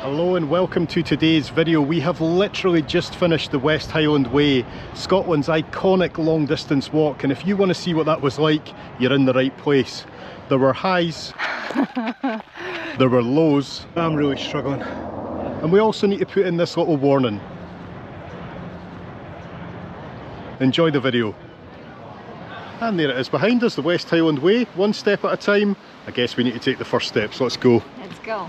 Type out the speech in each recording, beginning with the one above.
Hello and welcome to today's video. We have literally just finished the West Highland Way, Scotland's iconic long distance walk, and if you want to see what that was like, you're in the right place. There were highs, there were lows. I'm really struggling. And we also need to put in this little warning. Enjoy the video. And there it is behind us, the West Highland Way, one step at a time. I guess we need to take the first steps. Let's go. Let's go.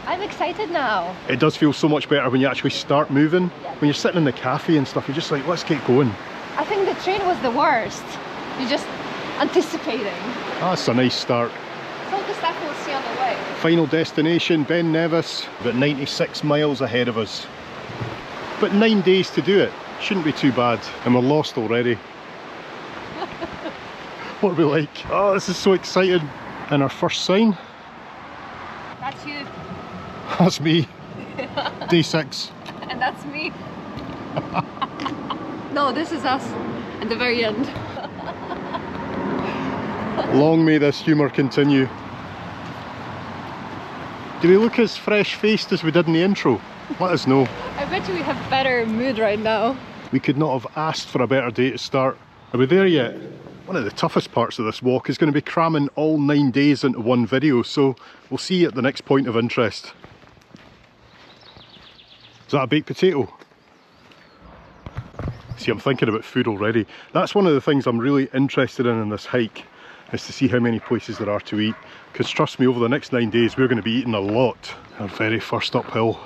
I'm excited now. It does feel so much better when you actually start moving. Yeah. When you're sitting in the cafe and stuff, you're just like, let's get going. I think the train was the worst. You're just anticipating. That's a nice start. All the stuff we'll see on the way. Final destination, Ben Nevis, about 96 miles ahead of us. But 9 days to do it. Shouldn't be too bad. And we're lost already. What are we like? Oh, this is so exciting. And our first sign. That's you. That's me. Day 6. And that's me. No, this is us at the very end. Long may this humour continue. Do we look as fresh-faced as we did in the intro? Let us know. I bet you we have better mood right now. We could not have asked for a better day to start. Are we there yet? One of the toughest parts of this walk is going to be cramming all 9 days into one video, so we'll see you at the next point of interest. Is that a baked potato? See, I'm thinking about food already. That's one of the things I'm really interested in this hike, is to see how many places there are to eat. Because trust me, over the next 9 days we're going to be eating a lot. Our very first uphill.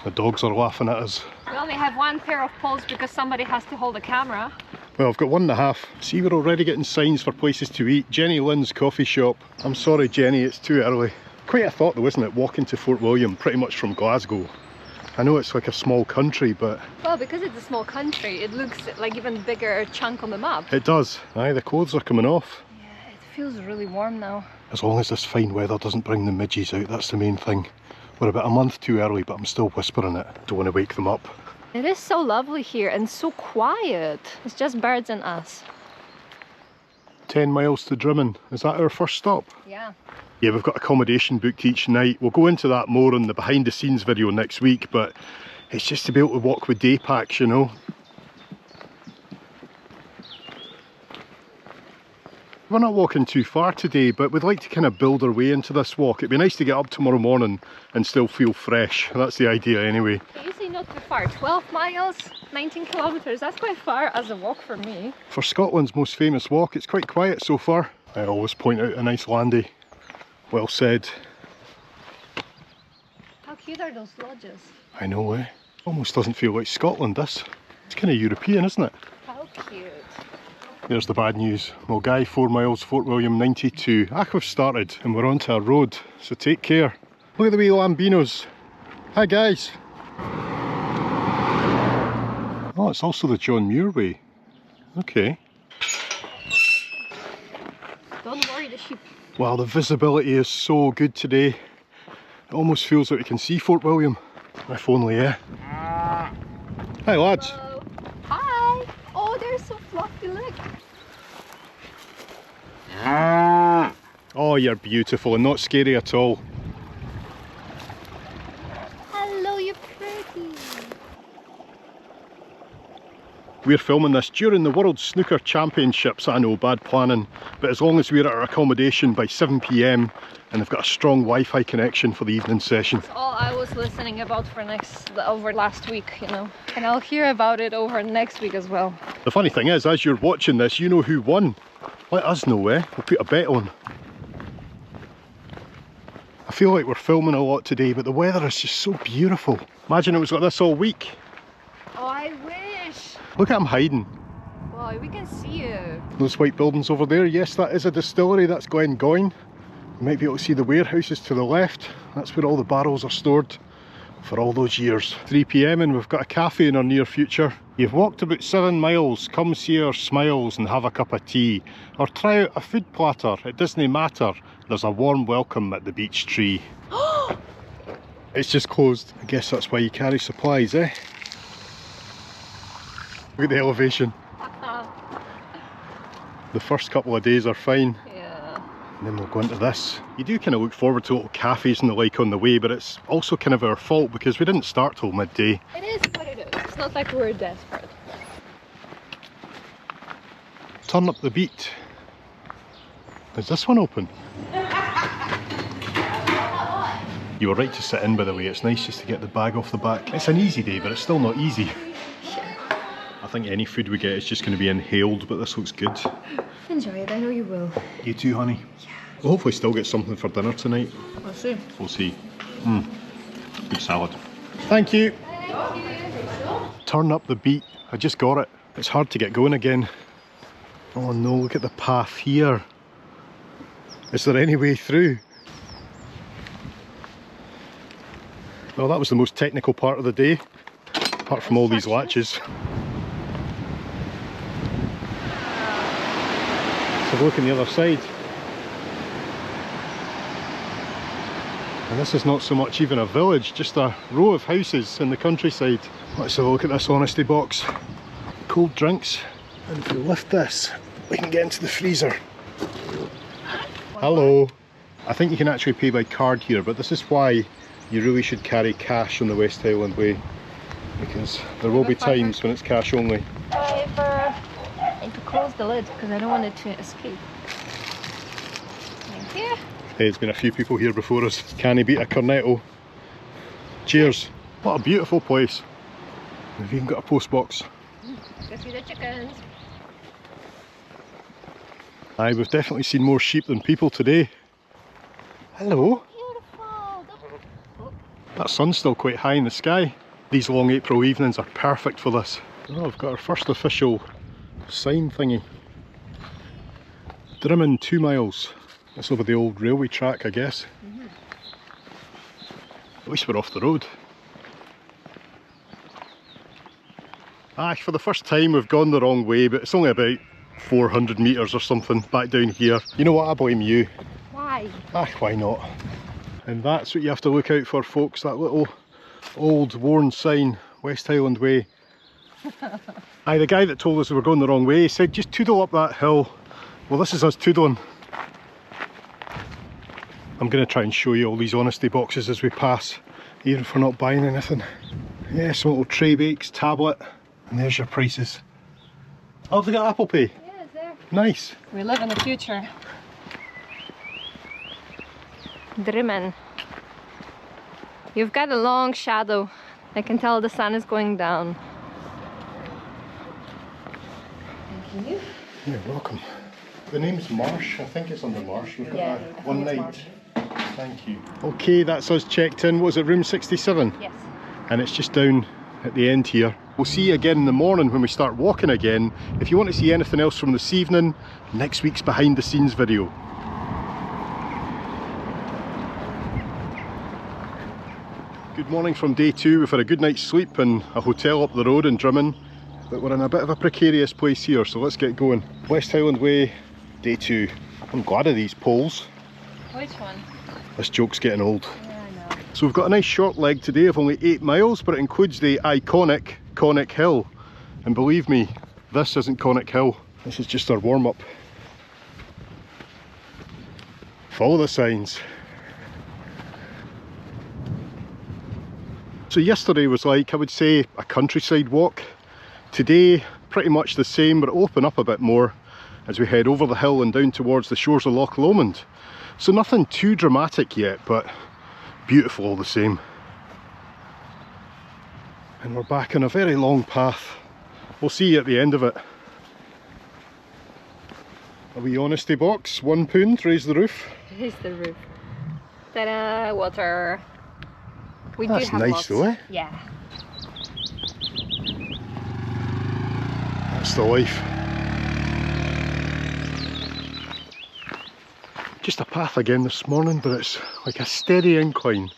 The dogs are laughing at us. We only have one pair of poles because somebody has to hold the camera. Well, I've got 1.5. See, we're already getting signs for places to eat. Jenny Lynn's coffee shop. I'm sorry, Jenny, it's too early. Quite a thought though, isn't it, walking to Fort William, pretty much from Glasgow. I know it's like a small country, but... Well, because it's a small country, it looks like even bigger chunk on the map. It does. Aye, the clothes are coming off. Yeah, it feels really warm now. As long as this fine weather doesn't bring the midges out, that's the main thing. We're about a month too early, but I'm still whispering it. Don't want to wake them up. It is so lovely here and so quiet. It's just birds and us. 10 miles to Drimmen. Is that our first stop? Yeah. Yeah, we've got accommodation booked each night. We'll go into that more in the behind the scenes video next week, but it's just to be able to walk with day packs, you know. We're not walking too far today, but we'd like to kind of build our way into this walk. It'd be nice to get up tomorrow morning and still feel fresh. That's the idea anyway. Easy, not too far. 12 miles, 19 kilometers. That's quite far as a walk for me. For Scotland's most famous walk, it's quite quiet so far. I always point out a nice landy. Well said. How cute are those lodges? I know, eh? Almost doesn't feel like Scotland, this. It's kind of European, isn't it? How cute. There's the bad news. Mulgai 4 miles, Fort William 92. We've started and we're onto a road, so take care. Look at the wee Lambinos. Hi guys. Oh, it's also the John Muir Way. Okay. Don't worry, the sheep. Wow, the visibility is so good today. It almost feels like we can see Fort William. If only, yeah. Hi lads. Hello. Hi. Oh, they're so fluffy, look. Oh, you're beautiful and not scary at all. Hello, you're pretty. We're filming this during the World Snooker Championships. I know, bad planning, but as long as we're at our accommodation by 7 PM and they've got a strong Wi-Fi connection for the evening session. That's all I was listening about for over last week, you know, and I'll hear about it over next week as well. The funny thing is, as you're watching this, you know who won. Let us know, eh? We'll put a bet on. I feel like we're filming a lot today, but the weather is just so beautiful. Imagine it was like this all week. Oh, I wish. Look at him hiding. Wow, we can see you. Those white buildings over there, yes, that is a distillery. That's Glengoyne. You might be able to see the warehouses to the left. That's where all the barrels are stored for all those years. 3 PM and we've got a cafe in our near future. You've walked about 7 miles, come see our smiles and have a cup of tea. Or try out a food platter, it doesn't matter. There's a warm welcome at the beech tree. It's just closed. I guess that's why you carry supplies, eh? Look at the elevation. The first couple of days are fine. Yeah. And then we'll go into this. You do kind of look forward to little cafes and the like on the way, but it's also kind of our fault because we didn't start till midday. It is what it is. It's not like we're desperate. Turn up the beat. Is this one open? You were right to sit in, by the way. It's nice just to get the bag off the back. It's an easy day, but it's still not easy. I think any food we get is just going to be inhaled, but this looks good. Enjoy it, I know you will. You too, honey? Yeah. We'll hopefully still get something for dinner tonight. We'll see. We'll see. Good salad. Thank you. Turn up the beat. I just got it. It's hard to get going again. Oh no, look at the path here. Is there any way through? Well, that was the most technical part of the day, apart from all these latches. Let's have a look on the other side. And this is not so much even a village, just a row of houses in the countryside. Let's have a look at this honesty box. Cold drinks. And if we lift this, we can get into the freezer. Hello. I think you can actually pay by card here, but this is why you really should carry cash on the West Highland Way, because there will be times when it's cash only. I need to close the lid because I don't want it to escape. Thank you. Hey, there's been a few people here before us. Can he beat a cornetto? Cheers. What a beautiful place. We've even got a post box. Go see the chickens. Aye, we've definitely seen more sheep than people today. Hello. That sun's still quite high in the sky. These long April evenings are perfect for this. Oh, I've got our first official sign thingy. Drimmen 2 miles. That's over the old railway track, I guess. At least we're off the road. Aye, for the first time we've gone the wrong way, but it's only about 400 metres or something back down here. You know what, I blame you. Why? Ah, why not? And that's what you have to look out for, folks, that little old worn sign, West Highland Way. Aye, the guy that told us we were going the wrong way said just toodle up that hill. Well, this is us toodling. I'm going to try and show you all these honesty boxes as we pass, even if we're not buying anything. Yeah, some little tray bakes, tablet, and there's your prices. Oh, have they got Apple Pay? Yeah, it's there. Nice. We live in the future. Drimmen. You've got a long shadow. I can tell the sun is going down. Thank you. You're welcome. The name's Marsh. I think it's under Marsh. We've got that one night. Thank you. Okay, that's us checked in. What was it, room 67? Yes. And it's just down at the end here. We'll see you again in the morning when we start walking again. If you want to see anything else from this evening, next week's behind the scenes video. Good morning from day 2. We've had a good night's sleep in a hotel up the road in Drimmen, but we're in a bit of a precarious place here, so let's get going. West Highland Way, day 2. I'm glad of these poles. Which one? This joke's getting old. Yeah, I know. So we've got a nice short leg today of only 8 miles, but it includes the iconic Conic Hill. And believe me, this isn't Conic Hill. This is just our warm-up. Follow the signs. So yesterday was like, I would say, a countryside walk. Today, pretty much the same, but it'll open up a bit more as we head over the hill and down towards the shores of Loch Lomond. So nothing too dramatic yet, but beautiful all the same. And we're back on a very long path. We'll see you at the end of it. A wee honesty box, £1, raise the roof. Here's the roof. Ta-da, water. We That's do have nice lots. though, eh? Yeah. That's the life. Just a path again this morning, but it's like a steady incline.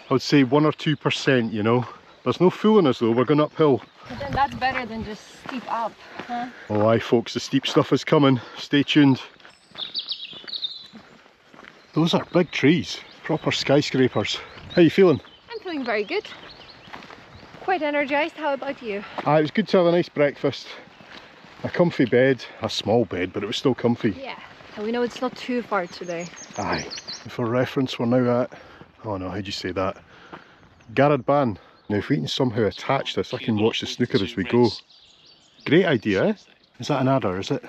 I would say 1 or 2%, you know. There's no fooling us though, we're going uphill. But then that's better than just steep up, huh? Oh aye folks, the steep stuff is coming. Stay tuned. Those are big trees, proper skyscrapers. How you feeling? I'm feeling very good. Quite energized. How about you? It was good to have a nice breakfast. A comfy bed, a small bed, but it was still comfy. Yeah, and we know it's not too far today. Aye. For reference, we're now at, oh no, how'd you say that? Garrad Ban. Now if we can somehow attach this, I can watch the snooker as we go. Great idea, eh? Is that an adder, is it?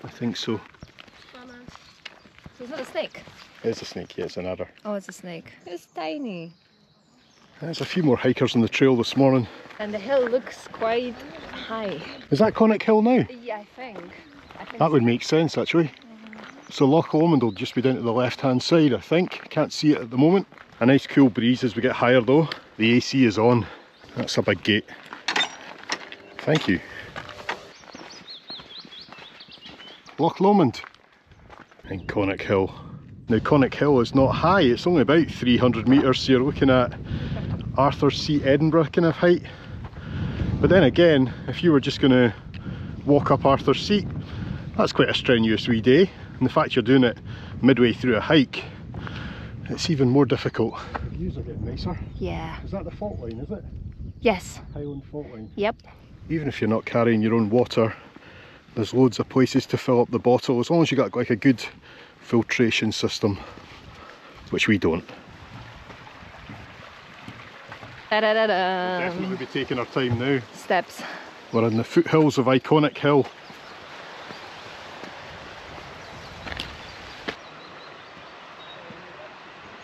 I think so. So is that a snake? It's a snake, yeah, it's an adder. Oh, it's a snake. It's tiny. There's a few more hikers on the trail this morning. And the hill looks quite high. Is that Conic Hill now? Yeah, I think That would make sense actually. So Loch Lomond will just be down to the left hand side, I think. Can't see it at the moment. A nice cool breeze as we get higher though. The AC is on. That's a big gate. Thank you. Loch Lomond and Conic Hill. Now Conic Hill is not high, it's only about 300 metres, so you're looking at Arthur's Seat, Edinburgh kind of height. But then again, if you were just going to walk up Arthur's Seat, that's quite a strenuous wee day. And the fact you're doing it midway through a hike, it's even more difficult. The views are getting nicer. Yeah. Is that the fault line, is it? Yes. Highland fault line. Yep. Even if you're not carrying your own water, there's loads of places to fill up the bottle, as long as you got like a good filtration system, which we don't. Da-da-da-da. We'll definitely be taking our time now. Steps. We're in the foothills of iconic hill.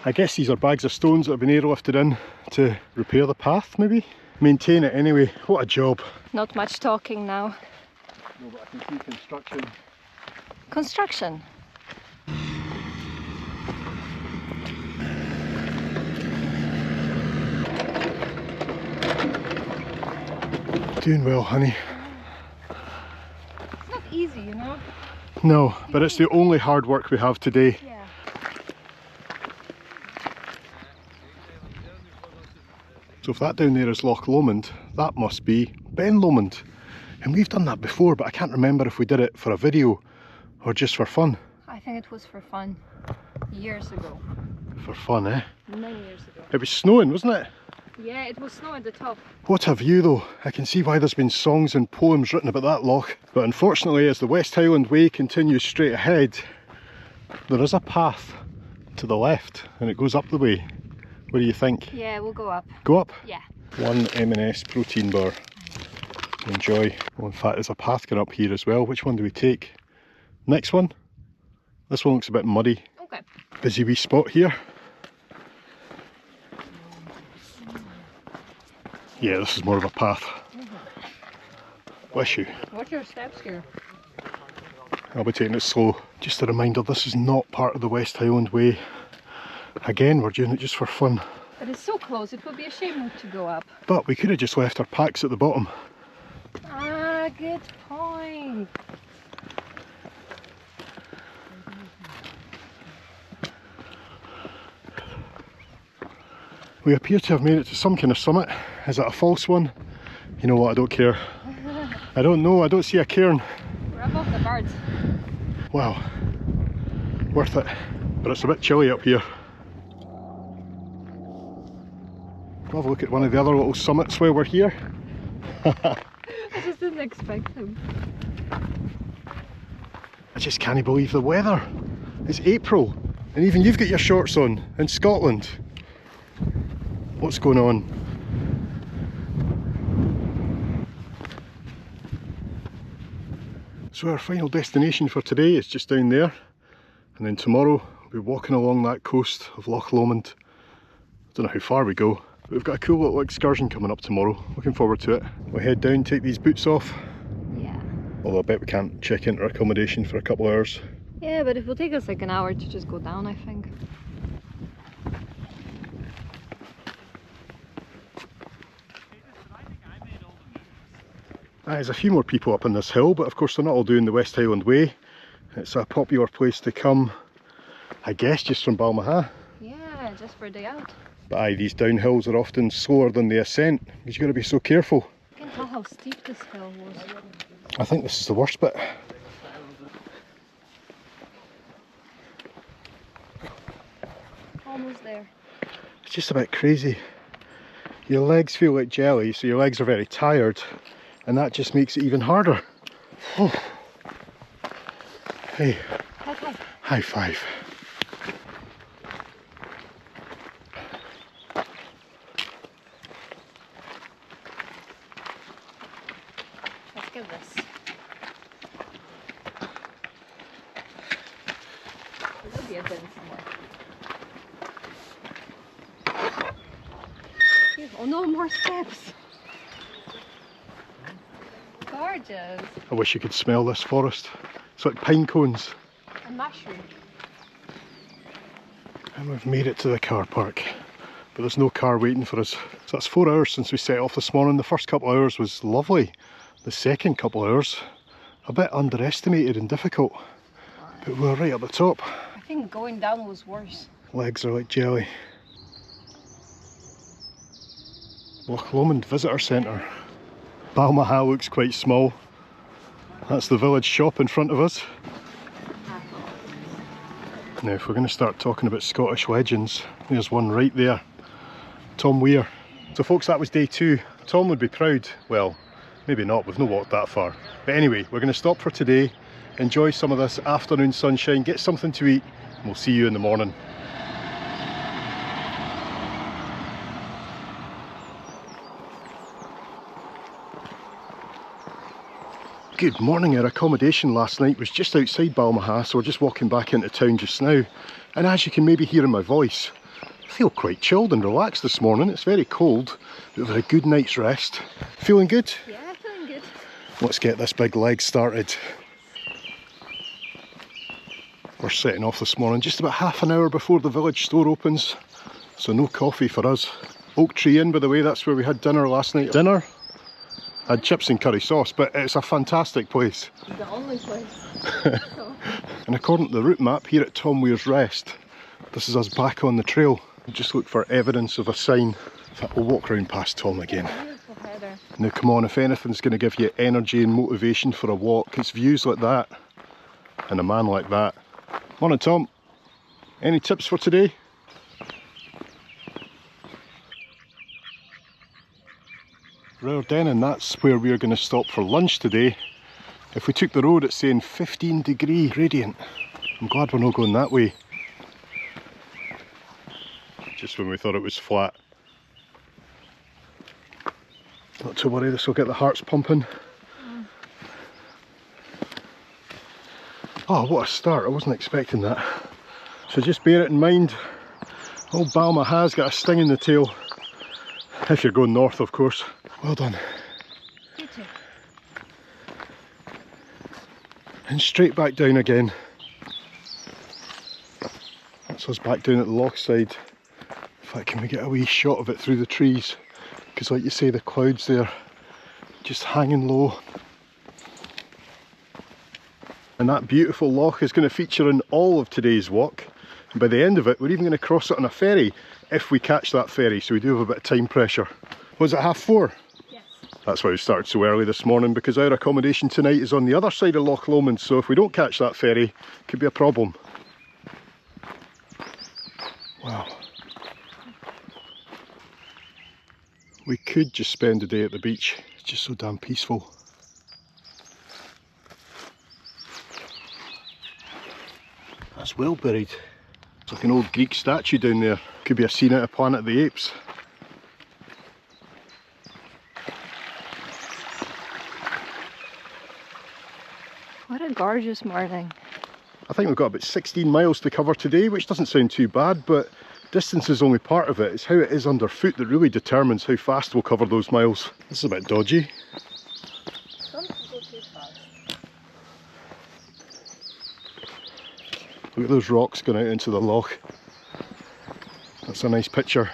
I guess these are bags of stones that have been airlifted in to repair the path, maybe? Maintain it anyway. What a job. Not much talking now. No, but I can see construction. Construction. Doing well, honey. It's not easy, you know? No, but it's the only hard work we have today. Yeah. So if that down there is Loch Lomond, that must be Ben Lomond. And we've done that before, but I can't remember if we did it for a video or just for fun. I think it was for fun. Years ago. For fun, eh? Many years ago. It was snowing, wasn't it? Yeah, it was snow at the top. What a view though. I can see why there's been songs and poems written about that loch. But unfortunately, as the West Highland Way continues straight ahead, there is a path to the left and it goes up the way. What do you think? Yeah, we'll go up. Go up? Yeah. One M&S protein bar. Enjoy. Well, in fact, there's a path going up here as well. Which one do we take? Next one? This one looks a bit muddy. Okay. Busy wee spot here. Yeah, this is more of a path. Bless you. Watch your steps here. I'll be taking it slow. Just a reminder, this is not part of the West Highland Way. Again, we're doing it just for fun. But it's so close, it would be a shame not to go up. But we could have just left our packs at the bottom. Ah, good point. We appear to have made it to some kind of summit. Is that a false one? You know what, I don't care. I don't know, I don't see a cairn. We're above the birds. Wow, worth it. But it's a bit chilly up here. We'll have a look at one of the other little summits while we're here. I just didn't expect them. I just can't believe the weather. It's April and even you've got your shorts on in Scotland. What's going on? So our final destination for today is just down there, and then tomorrow we'll be walking along that coast of Loch Lomond. I don't know how far we go, but we've got a cool little excursion coming up tomorrow. Looking forward to it. We'll head down, take these boots off. Yeah. Although I bet we can't check into our accommodation for a couple of hours. Yeah, but it will take us like an hour to just go down, I think. There's a few more people up on this hill, but of course they're not all doing the West Highland Way. It's a popular place to come, I guess, just from Balmaha. Yeah, just for a day out. But aye, these downhills are often slower than the ascent, because you've got to be so careful. You can tell how steep this hill was. I think this is the worst bit. Almost there. It's just a bit crazy. Your legs feel like jelly, so your legs are very tired, and that just makes it even harder. Hey, High five. high five. Let's get this. There'll be a bin somewhere. Oh no, more steps. Gorgeous. I wish you could smell this forest. It's like pine cones. A mushroom. And we've made it to the car park. But there's no car waiting for us. So that's 4 hours since we set off this morning. The first couple of hours was lovely. The second couple of hours, a bit underestimated and difficult. But we were right at the top. I think going down was worse. Legs are like jelly. Loch Lomond Visitor Centre. Balmaha looks quite small. That's the village shop in front of us. Now if we're going to start talking about Scottish legends, there's one right there. Tom Weir. So folks, that was day 2. Tom would be proud. Well, maybe not, we've not walked that far. But anyway, we're going to stop for today, enjoy some of this afternoon sunshine, get something to eat, and we'll see you in the morning. Good morning. Our accommodation last night was just outside Balmaha, so we're just walking back into town just now. And as you can maybe hear in my voice, I feel quite chilled and relaxed this morning. It's very cold, but we've had a good night's rest. Feeling good? Yeah, feeling good. Let's get this big leg started. We're setting off this morning just about half an hour before the village store opens, so no coffee for us. Oak Tree Inn, by the way, that's where we had dinner last night. Dinner? Had chips and curry sauce, but it's a fantastic place. The only place. And according to the route map here at Tom Weir's Rest, this is us back on the trail. Just look for evidence of a sign. In fact, we'll walk round past Tom again. Beautiful heather. Now come on, if anything's going to give you energy and motivation for a walk, it's views like that and a man like that. Morning Tom, any tips for today? Rairdennan, that's where we're going to stop for lunch today. If we took the road, it's saying 15-degree gradient. I'm glad we're not going that way. Just when we thought it was flat. Not to worry, this will get the hearts pumping. Oh, what a start, I wasn't expecting that. So just bear it in mind, old Balmaha's got a sting in the tail. If you're going north, of course. Well done. You too. And straight back down again. That's us back down at the loch side. In fact, can we get a wee shot of it through the trees? Because like you say, the clouds there, just hanging low. And that beautiful loch is going to feature in all of today's walk. And by the end of it, we're even going to cross it on a ferry, if we catch that ferry, so we do have a bit of time pressure. Was it 4:30? Yes. That's why we started so early this morning, because our accommodation tonight is on the other side of Loch Lomond, so if we don't catch that ferry, it could be a problem. Wow. We could just spend the day at the beach. It's just so damn peaceful. That's well buried. It's like an old Greek statue down there. Could be a scene out of Planet of the Apes. What a gorgeous morning. I think we've got about 16 miles to cover today, which doesn't sound too bad, but distance is only part of it. It's how it is underfoot that really determines how fast we'll cover those miles. This is a bit dodgy. Don't go too fast. Look at those rocks going out into the loch. That's a nice picture.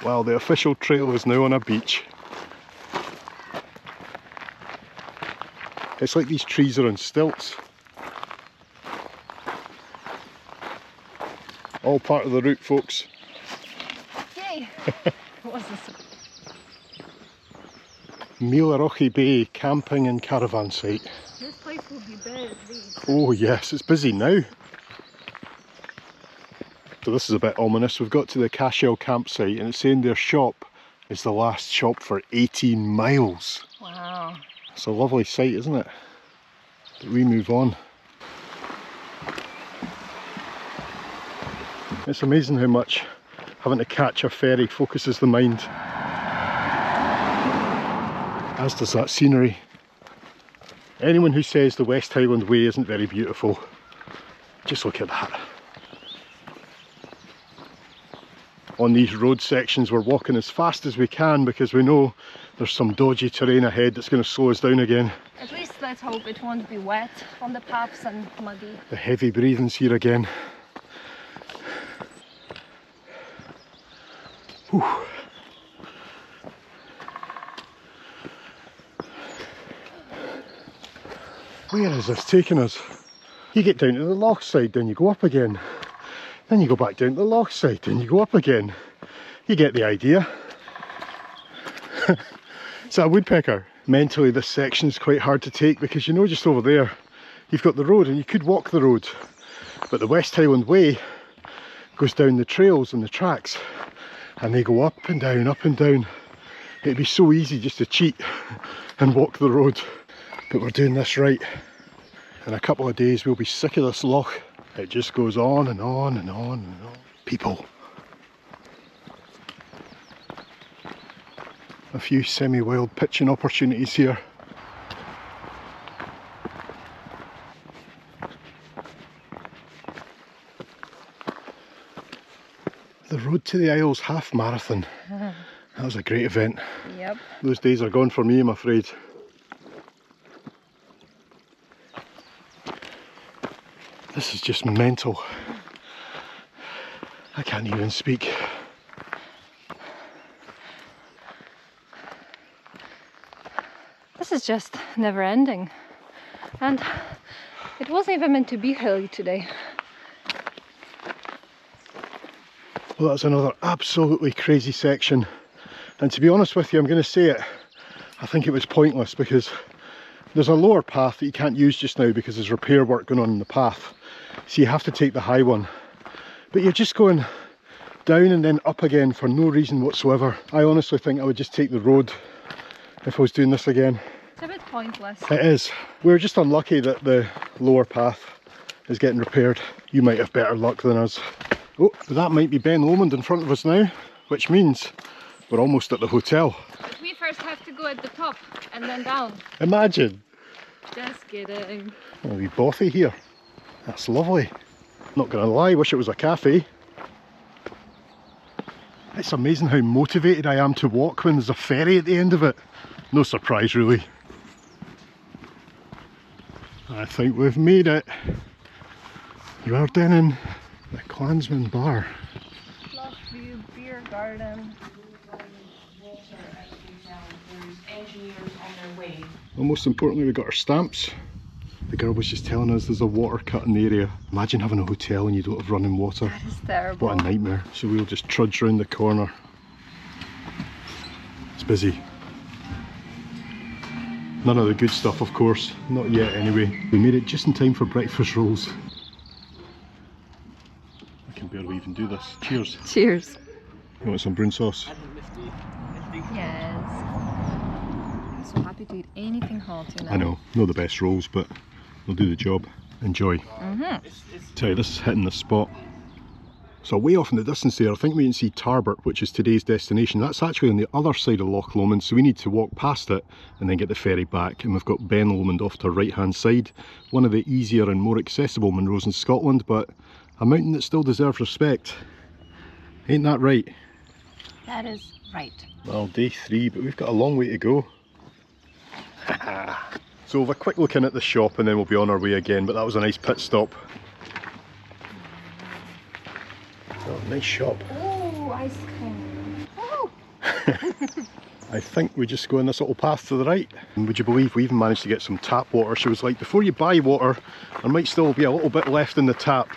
Wow, the official trail is now on a beach. It's like these trees are on stilts. All part of the route, folks. Yay! Wasn't so. Mealarochi Bay camping and caravan site. This place will be better than these. Oh yes, it's busy now. So this is a bit ominous. We've got to the Cashel campsite and it's saying their shop is the last shop for 18 miles. Wow. It's a lovely sight, isn't it? But we move on. It's amazing how much having to catch a ferry focuses the mind. As does that scenery. Anyone who says the West Highland Way isn't very beautiful, just look at that. On these road sections we're walking as fast as we can because we know there's some dodgy terrain ahead that's going to slow us down again. At least let's hope it won't be wet on the paths and muddy. The heavy breathing's here again. Whew. Where is this taking us? You get down to the loch side, then you go up again. Then you go back down to the loch side, then you go up again. You get the idea. Is that a woodpecker? Mentally this section's quite hard to take because you know just over there you've got the road and you could walk the road. But the West Highland Way goes down the trails and the tracks and they go up and down, up and down. It'd be so easy just to cheat and walk the road. But we're doing this right. In a couple of days we'll be sick of this loch. It just goes on and on and on and on. People. A few semi-wild pitching opportunities here. The Road to the Isles half marathon. That was a great event. Yep. Those days are gone for me, I'm afraid. This is just mental. I can't even speak. This is just never ending. And it wasn't even meant to be hilly today. Well, that's another absolutely crazy section. And to be honest with you, I'm going to say it, I think it was pointless because there's a lower path that you can't use just now because there's repair work going on in the path. So you have to take the high one. But you're just going down and then up again for no reason whatsoever. I honestly think I would just take the road if I was doing this again. It's a bit pointless. It is. We're just unlucky that the lower path is getting repaired. You might have better luck than us. Oh, that might be Ben Lomond in front of us now, which means we're almost at the hotel. But we first have to go at the top and then down. Imagine. Just kidding. A wee bothy here. That's lovely. Not gonna lie, wish it was a cafe. It's amazing how motivated I am to walk when there's a ferry at the end of it. No surprise really. I think we've made it. We're down in the Clansman Bar. Lovely beer garden. And most importantly, we got our stamps. The girl was just telling us there's a water cut in the area. Imagine having a hotel and you don't have running water. That is terrible. What a nightmare. So we'll just trudge round the corner. It's busy. None of the good stuff, of course. Not yet anyway. We made it just in time for breakfast rolls. I can barely even do this. Cheers. Cheers. You want some brown sauce? Yes. I'm so happy to eat anything hot, you know. I know, not the best rolls, but they'll do the job. Enjoy. Tell you, this is hitting the spot. So way off in the distance there, I think we can see Tarbert, which is today's destination. That's actually on the other side of Loch Lomond, so we need to walk past it and then get the ferry back. And we've got Ben Lomond off to our right hand side. One of the easier and more accessible Munros in Scotland, but a mountain that still deserves respect. Ain't that right? That is right. Well, day 3, but we've got a long way to go. So we'll have a quick look in at the shop and then we'll be on our way again, but that was a nice pit stop. Oh, nice shop. Oh, ice cream. Oh. I think we just go in this little path to the right. And would you believe we even managed to get some tap water? She was like, before you buy water, there might still be a little bit left in the tap.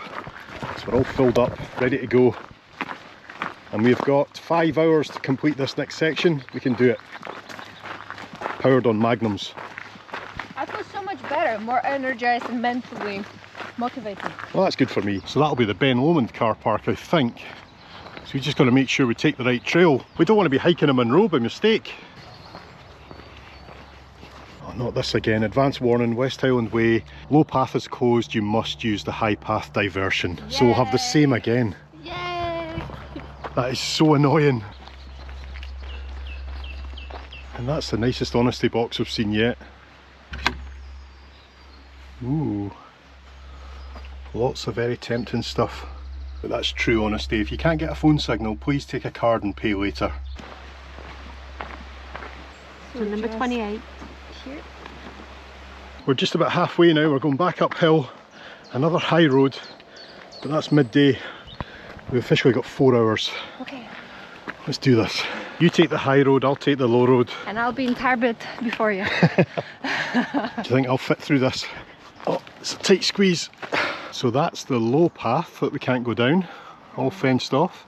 So we're all filled up, ready to go. And we've got 5 hours to complete this next section. We can do it. Powered on Magnums. I feel so much better, more energized and mentally motivated. Well, that's good for me. So that'll be the Ben Lomond car park, I think. So we just got to make sure we take the right trail. We don't want to be hiking a Monroe by mistake. Oh, not this again. Advance warning, West Highland Way. Low path is closed. You must use the high path diversion. Yay. So we'll have the same again. Yay! That is so annoying. And that's the nicest honesty box we've seen yet. Ooh. Lots of very tempting stuff. But that's true honesty. If you can't get a phone signal, please take a card and pay later. So number 28. Here. We're just about halfway now. We're going back uphill. Another high road. But that's midday. We've officially got 4 hours. Okay. Let's do this. You take the high road, I'll take the low road. And I'll be in Tarbet before you. Do you think I'll fit through this? Oh, it's a tight squeeze. So that's the low path that we can't go down, all fenced off.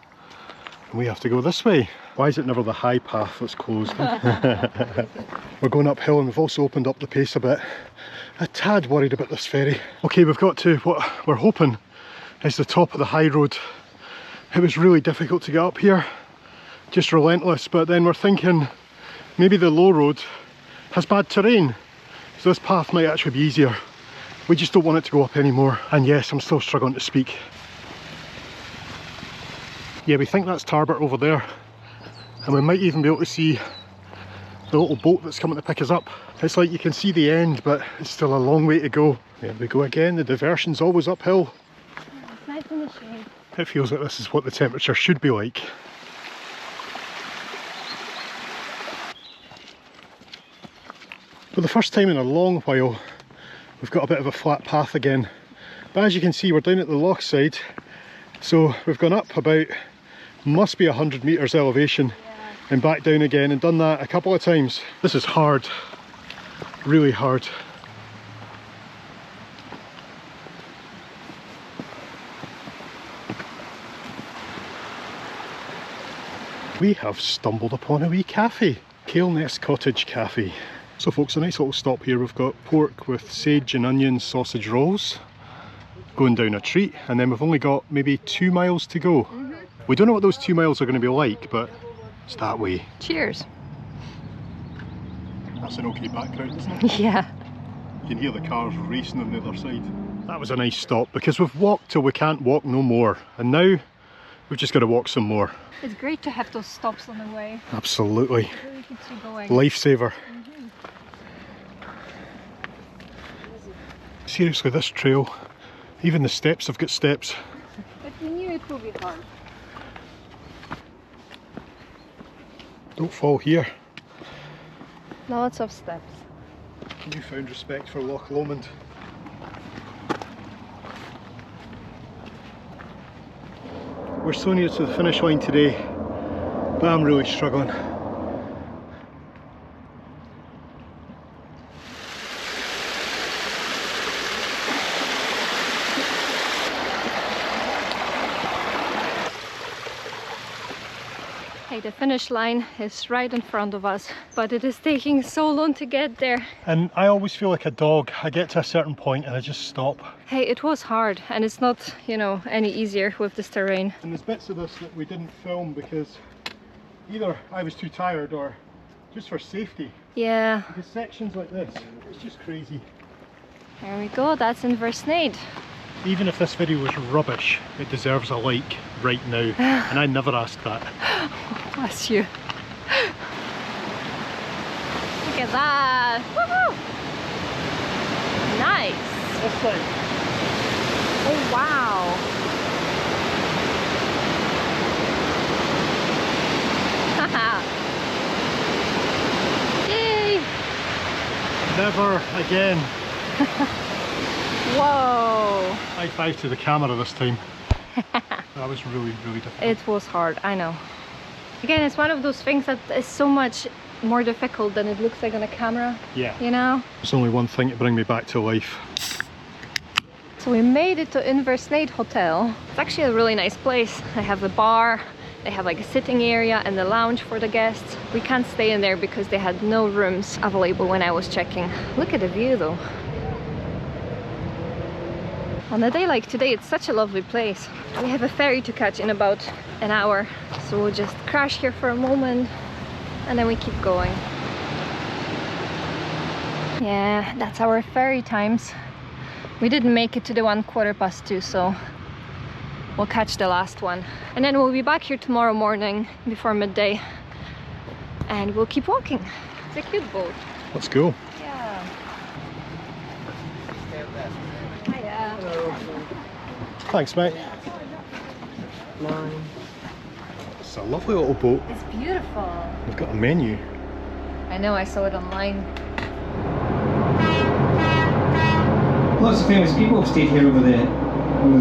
And we have to go this way. Why is it never the high path that's closed? We're going uphill and we've also opened up the pace a bit. A tad worried about this ferry. Okay, we've got to what we're hoping is the top of the high road. It was really difficult to get up here, just relentless, but then we're thinking maybe the low road has bad terrain, so this path might actually be easier. We just don't want it to go up anymore. And yes, I'm still struggling to speak. Yeah, we think that's Tarbert over there, and we might even be able to see the little boat that's coming to pick us up. It's like you can see the end, but it's still a long way to go. There we go again, the diversion's always uphill. It's nice in the shade. It feels like this is what the temperature should be like. For the first time in a long while, we've got a bit of a flat path again. But as you can see, we're down at the loch side, so we've gone up about, must be 100 metres elevation, and back down again, and done that a couple of times. This is hard, really hard. We have stumbled upon a wee cafe, Kale Nest Cottage Cafe. So folks, a nice little stop here. We've got pork with sage and onion sausage rolls, going down a treat, and then we've only got maybe 2 miles to go. We don't know what those 2 miles are going to be like, but it's that way. Cheers. That's an okay background, isn't it? Yeah. You can hear the cars racing on the other side. That was a nice stop, because we've walked till we can't walk no more, and now we've just got to walk some more. It's great to have those stops on the way. Absolutely. It really keeps you going. Lifesaver. Seriously, this trail, even the steps have got steps. But we knew it would be hard. Don't fall here. Lots of steps. Newfound respect for Loch Lomond. We're so near to the finish line today, but I'm really struggling. Hey, the finish line is right in front of us, but it is taking so long to get there. And I always feel like a dog. I get to a certain point and I just stop. Hey, it was hard, and it's not, you know, any easier with this terrain. And there's bits of this that we didn't film because either I was too tired or just for safety. Yeah. Because sections like this, it's just crazy. There we go, that's in Versnade. Even if this video was rubbish, it deserves a like right now. And I never asked that. Bless you. Look at that. Woohoo! Nice. This side. Oh wow. Haha. Yay! Never again. Whoa. High five to the camera this time. That was really, really difficult. It was hard, I know. Again, it's one of those things that is so much more difficult than it looks like on a camera. Yeah. You know? There's only one thing to bring me back to life. So we made it to Inversnade Hotel. It's actually a really nice place. They have a bar, they have like a sitting area and a lounge for the guests. We can't stay in there because they had no rooms available when I was checking. Look at the view though. On a day like today, it's such a lovely place. We have a ferry to catch in about an hour, so we'll just crash here for a moment and then we keep going. Yeah, that's our ferry times. We didn't make it to the 2:15, so we'll catch the last one. And then we'll be back here tomorrow morning before midday and we'll keep walking. It's a cute boat. Let's go. Yeah. Hiya. Thanks, mate. It's a lovely little boat. It's beautiful. We've got a menu. I know, I saw it online. Lots of famous people have stayed here over the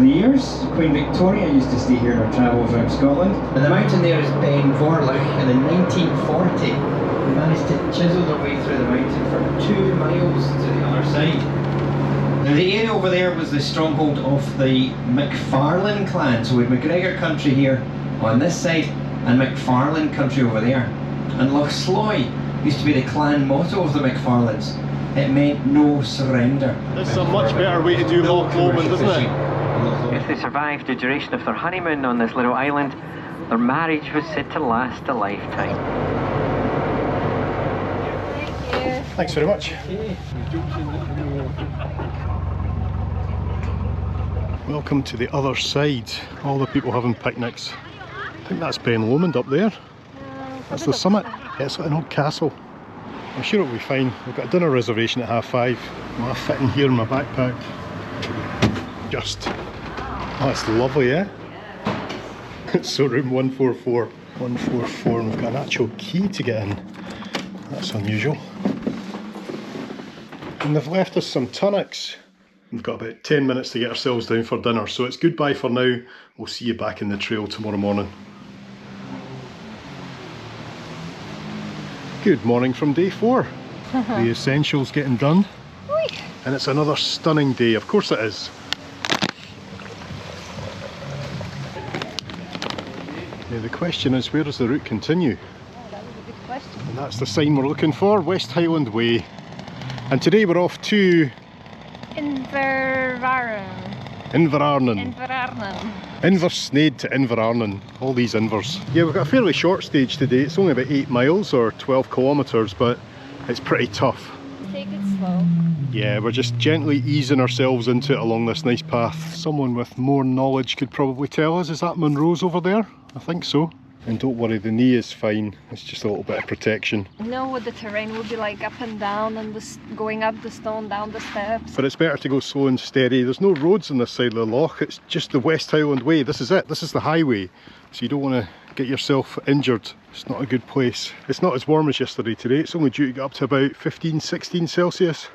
years. Queen Victoria used to stay here in her travels around Scotland. And the mountain there is Ben Vorlich, and in 1940 they managed to chisel their way through the mountain for 2 miles to the other side. Now the area over there was the stronghold of the MacFarlane clan, so we had MacGregor country here on this side and MacFarlane country over there. And Loch Sloy used to be the clan motto of the MacFarlanes. It meant no surrender. This is a much better way to do Loch Lomond, isn't it? If they survived the duration of their honeymoon on this little island, their marriage was said to last a lifetime. Thank you. Thanks very much. Welcome to the other side. All the people having picnics. I think that's Ben Lomond up there. That's the summit. Yeah, it's like an old castle. I'm sure it'll be fine. We've got a dinner reservation at 5:30. I'll fit in here in my backpack. Just. Oh, it's lovely, yeah? So room 144. 144, and we've got an actual key to get in. That's unusual. And they've left us some tonics. We've got about 10 minutes to get ourselves down for dinner, so it's goodbye for now. We'll see you back in the trail tomorrow morning. Good morning from day 4. The essentials getting done. And it's another stunning day, of course it is. Now the question is, where does the route continue? Oh, that was a good question. And that's the sign we're looking for, West Highland Way. And today we're off to Inverarnan. Inverarnan. Inversnaid to Inverarnan. All these invers. Yeah, we've got a fairly short stage today. It's only about 8 miles or 12 kilometres, but it's pretty tough. Take it slow. Yeah, we're just gently easing ourselves into it along this nice path. Someone with more knowledge could probably tell us. Is that Monroe's over there? I think so. And don't worry, the knee is fine. It's just a little bit of protection. You know what the terrain will be like, up and down, and going up the stone, down the steps. But it's better to go slow and steady. There's no roads on this side of the loch. It's just the West Highland Way. This is it. This is the highway. So you don't want to get yourself injured. It's not a good place. It's not as warm as yesterday today. It's only due to get up to about 15, 16 Celsius.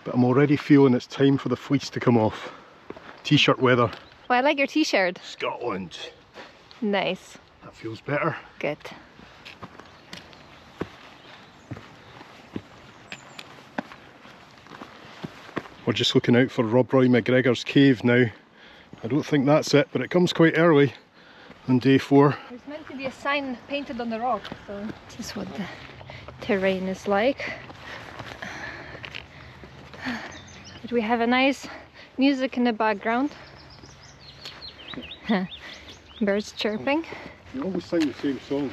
But I'm already feeling it's time for the fleece to come off. T-shirt weather. Well, I like your t-shirt. Scotland. Nice. That feels better. Good. We're just looking out for Rob Roy McGregor's cave now. I don't think that's it, but it comes quite early on day 4. There's meant to be a sign painted on the rock, so this is what the terrain is like. But we have a nice music in the background. Birds chirping. You always sing the same song.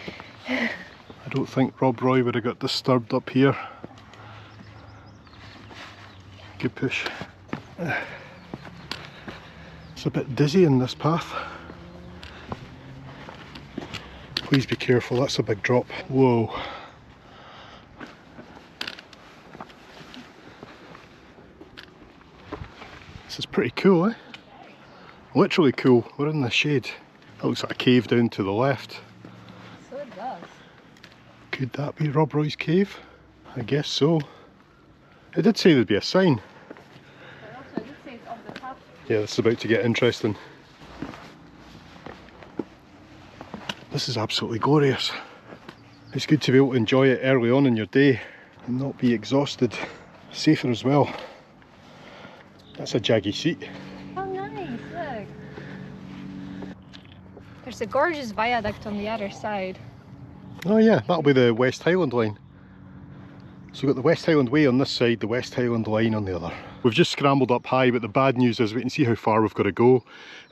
I don't think Rob Roy would have got disturbed up here. Good push. It's a bit dizzy in this path. Please be careful, that's a big drop. Whoa. This is pretty cool, eh? Literally cool. We're in the shade. That looks like a cave down to the left. So it does. Could that be Rob Roy's cave? I guess so. It did say there'd be a sign. But also it did say it's off the top. Yeah, this is about to get interesting. This is absolutely glorious. It's good to be able to enjoy it early on in your day and not be exhausted. Safer as well. That's a jaggy seat. Oh nice, look. There's a gorgeous viaduct on the other side. Oh yeah, that'll be the West Highland line. So we've got the West Highland Way on this side, the West Highland Line on the other. We've just scrambled up high, but the bad news is we can see how far we've got to go.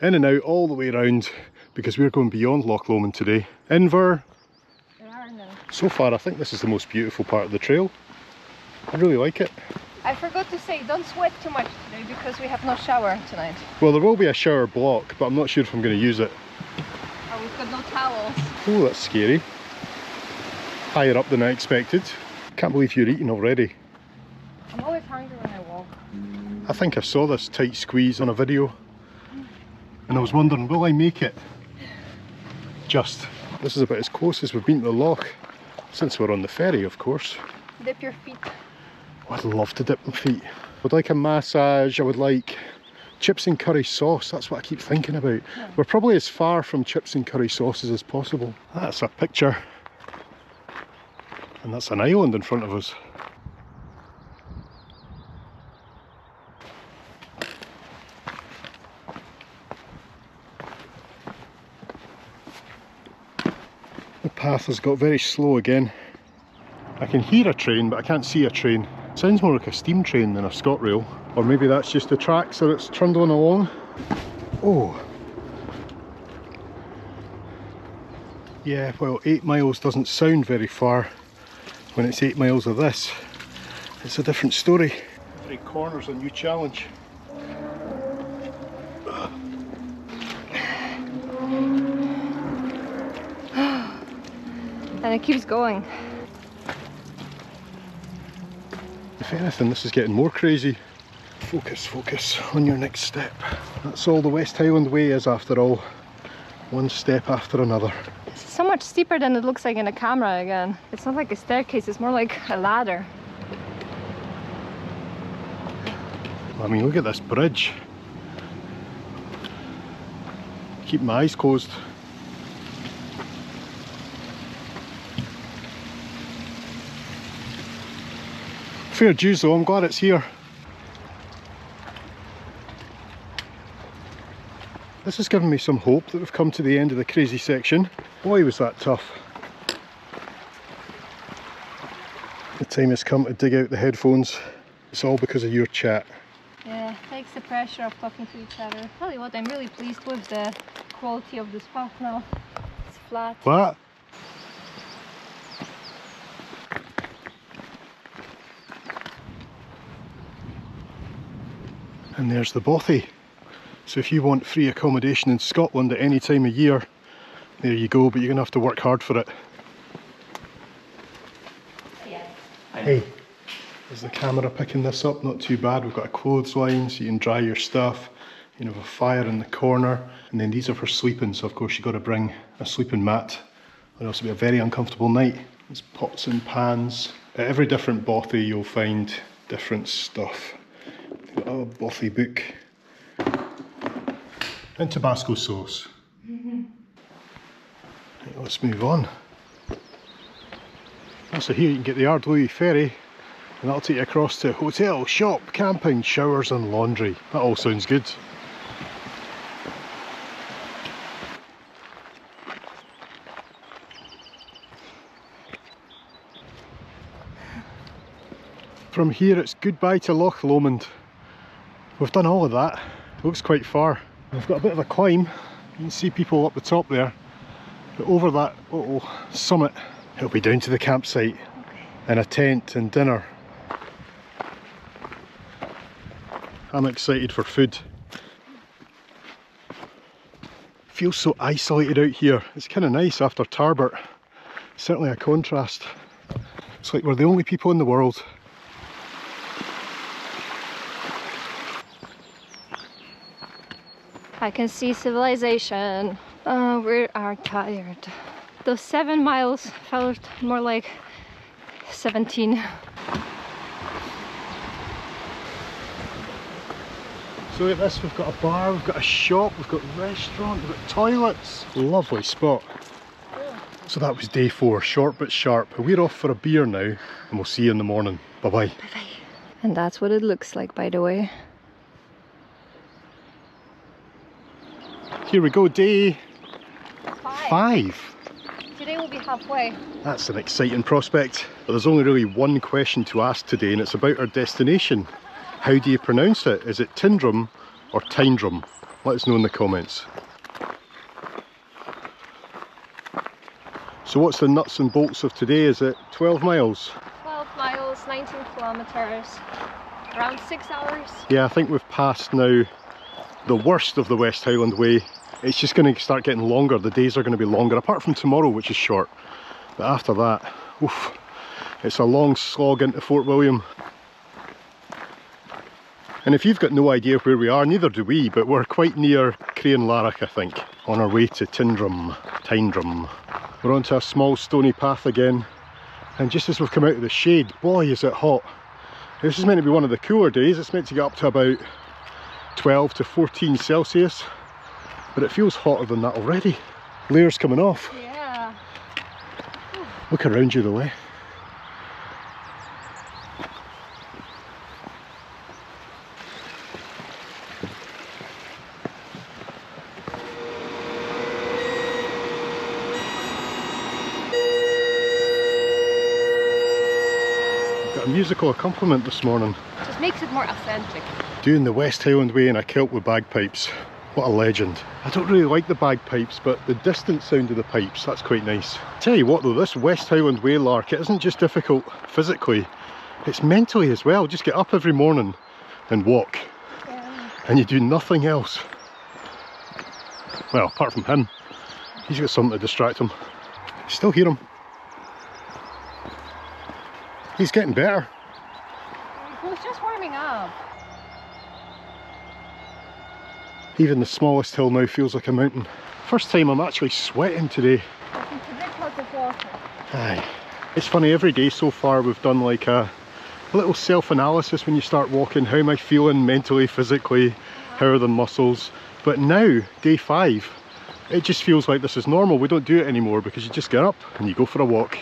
In and out all the way around, because we're going beyond Loch Lomond today. Inver. So far I think this is the most beautiful part of the trail. I really like it. I forgot to say, don't sweat too much today because we have no shower tonight. Well, there will be a shower block, but I'm not sure if I'm going to use it. Oh, we've got no towels. Oh, that's scary. Higher up than I expected. Can't believe you're eating already. I'm always hungry when I walk. I think I saw this tight squeeze on a video and I was wondering, will I make it? Just. This is about as close as we've been to the loch since we're on the ferry, of course. Dip your feet. Oh, I'd love to dip my feet. I would like a massage, I would like chips and curry sauce, that's what I keep thinking about. Yeah. We're probably as far from chips and curry sauces as possible. That's a picture. And that's an island in front of us. The path has got very slow again. I can hear a train, but I can't see a train. It sounds more like a steam train than a ScotRail. Or maybe that's just the tracks that it's trundling along. Oh. Yeah, well, 8 miles doesn't sound very far. When it's 8 miles of this, it's a different story. Every corner's a new challenge. And it keeps going. If anything, this is getting more crazy. Focus, focus on your next step. That's all the West Highland Way is after all. One step after another. It's so much steeper than it looks like in the camera again. It's not like a staircase, it's more like a ladder. I mean, look at this bridge. Keep my eyes closed. Fair dues though, I'm glad it's here. This has given me some hope that we've come to the end of the crazy section. Boy, was that tough. The time has come to dig out the headphones. It's all because of your chat. Yeah, it takes the pressure of talking to each other. Tell you what, I'm really pleased with the quality of this path now. It's flat. What? And there's the bothy. So if you want free accommodation in Scotland at any time of year, there you go, but you're going to have to work hard for it. Yeah. Hey, is the camera picking this up? Not too bad. We've got a clothesline so you can dry your stuff. You know, a fire in the corner. And then these are for sleeping, so of course you've got to bring a sleeping mat. It'll also be a very uncomfortable night. There's pots and pans. At every different bothy you'll find different stuff. Got a bothy book. And Tabasco sauce. Right, let's move on. So here you can get the Ardlowie ferry and that'll take you across to hotel, shop, camping, showers and laundry. That all sounds good. From here it's goodbye to Loch Lomond. We've done all of that. It looks quite far. We've got a bit of a climb. You can see people up the top there. But over that little summit, it'll be down to the campsite. And a tent and dinner. I'm excited for food. Feels so isolated out here. It's kind of nice after Tarbert. Certainly a contrast. It's like we're the only people in the world. I can see civilization. Oh, we are tired. Those 7 miles felt more like 17. So at this we've got a bar, we've got a shop, we've got a restaurant, we've got toilets. Lovely spot. So that was day 4, short but sharp. We're off for a beer now and we'll see you in the morning. Bye bye. Bye bye. And that's what it looks like, by the way. Here we go, day 5. Today we'll be halfway. That's an exciting prospect. But there's only really one question to ask today, and it's about our destination. How do you pronounce it? Is it Tyndrum or Tyndrum? Let us know in the comments. So what's the nuts and bolts of today? Is it 12 miles? 12 miles, 19 kilometers, around 6 hours. Yeah, I think we've passed now the worst of the West Highland Way. It's just going to start getting longer. The days are going to be longer, apart from tomorrow, which is short. But after that, oof, it's a long slog into Fort William. And if you've got no idea where we are, neither do we, but we're quite near Crianlarich, I think, on our way to Tyndrum. We're onto a small stony path again, and just as we've come out of the shade, boy is it hot. This is meant to be one of the cooler days. It's meant to get up to about 12 to 14 Celsius, but it feels hotter than that already. Layers coming off. Yeah. Look around you the way. Got a musical accompaniment this morning. Just makes it more authentic. Doing the West Highland Way in a kilt with bagpipes. What a legend. I don't really like the bagpipes, but the distant sound of the pipes, that's quite nice. Tell you what though, this West Highland Way lark, it isn't just difficult physically, it's mentally as well. Just get up every morning and walk. Yeah. And you do nothing else. Well, apart from him. He's got something to distract him. Still hear him. He's getting better. He was just warming up. Even the smallest hill now feels like a mountain. First time I'm actually sweating today. I can predict lots of water. Aye. It's funny, every day so far we've done like a little self-analysis when you start walking. How am I feeling mentally, physically? How are the muscles? But now, day 5, it just feels like this is normal. We don't do it anymore because you just get up and you go for a walk.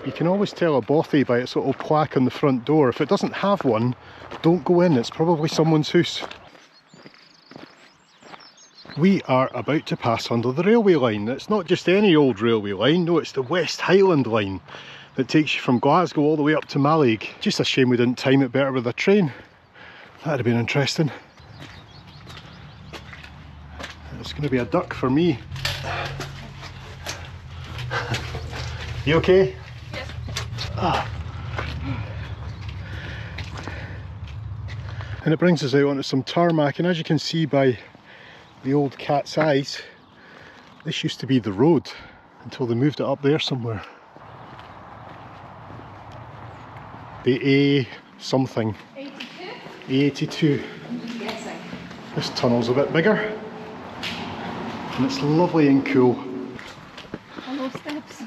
You can always tell a bothy by its little plaque on the front door. If it doesn't have one, don't go in. It's probably someone's house. We are about to pass under the railway line. It's not just any old railway line, no, it's the West Highland line that takes you from Glasgow all the way up to Mallaig. Just a shame we didn't time it better with a train. That'd have been interesting. It's going to be a duck for me. You okay? Yes. Ah. And it brings us out onto some tarmac, and as you can see by the old cat's eyes, this used to be the road until they moved it up there somewhere. The A something. 82? A82. I'm guessing. This tunnel's a bit bigger and it's lovely and cool. Hello, steps.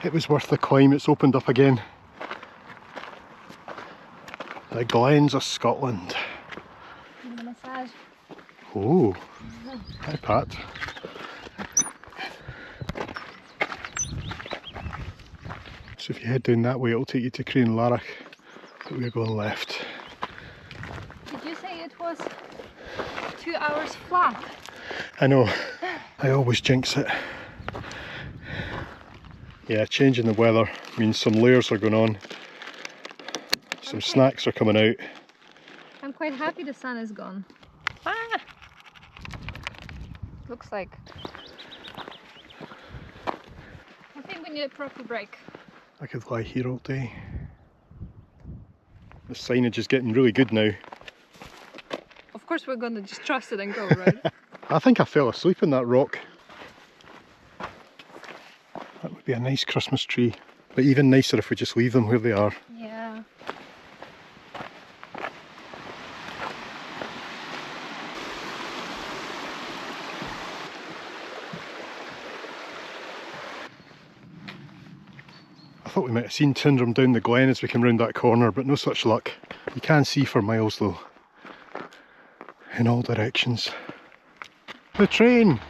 It was worth the climb. It's opened up again. The Glens of Scotland. Give me a massage. Oh, hi Pat. So if you head down that way, it'll take you to Crianlarich, but we're going left. Did you say it was 2 hours flat? I know, I always jinx it. Yeah, changing the weather means some layers are going on. Some snacks are coming out. I'm quite happy the sun is gone. Ah! Looks like. I think we need a proper break. I could lie here all day. The signage is getting really good now. Of course we're gonna just trust it and go, right? I think I fell asleep in that rock. That would be a nice Christmas tree. But even nicer if we just leave them where they are. Yeah. I thought we might have seen Tyndrum down the glen as we came round that corner, but no such luck. You can see for miles though. In all directions. The train!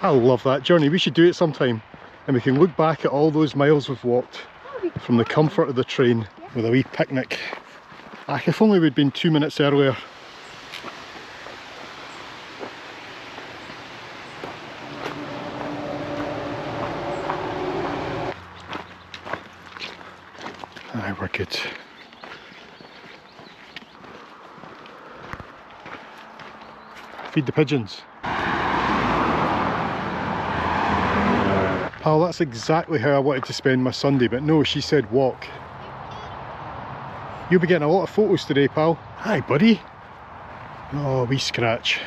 I love that journey. We should do it sometime. And we can look back at all those miles we've walked from the comfort of the train with a wee picnic. Ah, if only we'd been 2 minutes earlier. Aye, we're good. Feed the pigeons. Pal, that's exactly how I wanted to spend my Sunday, but no, she said walk. You'll be getting a lot of photos today, pal. Hi, buddy. Oh, wee scratch.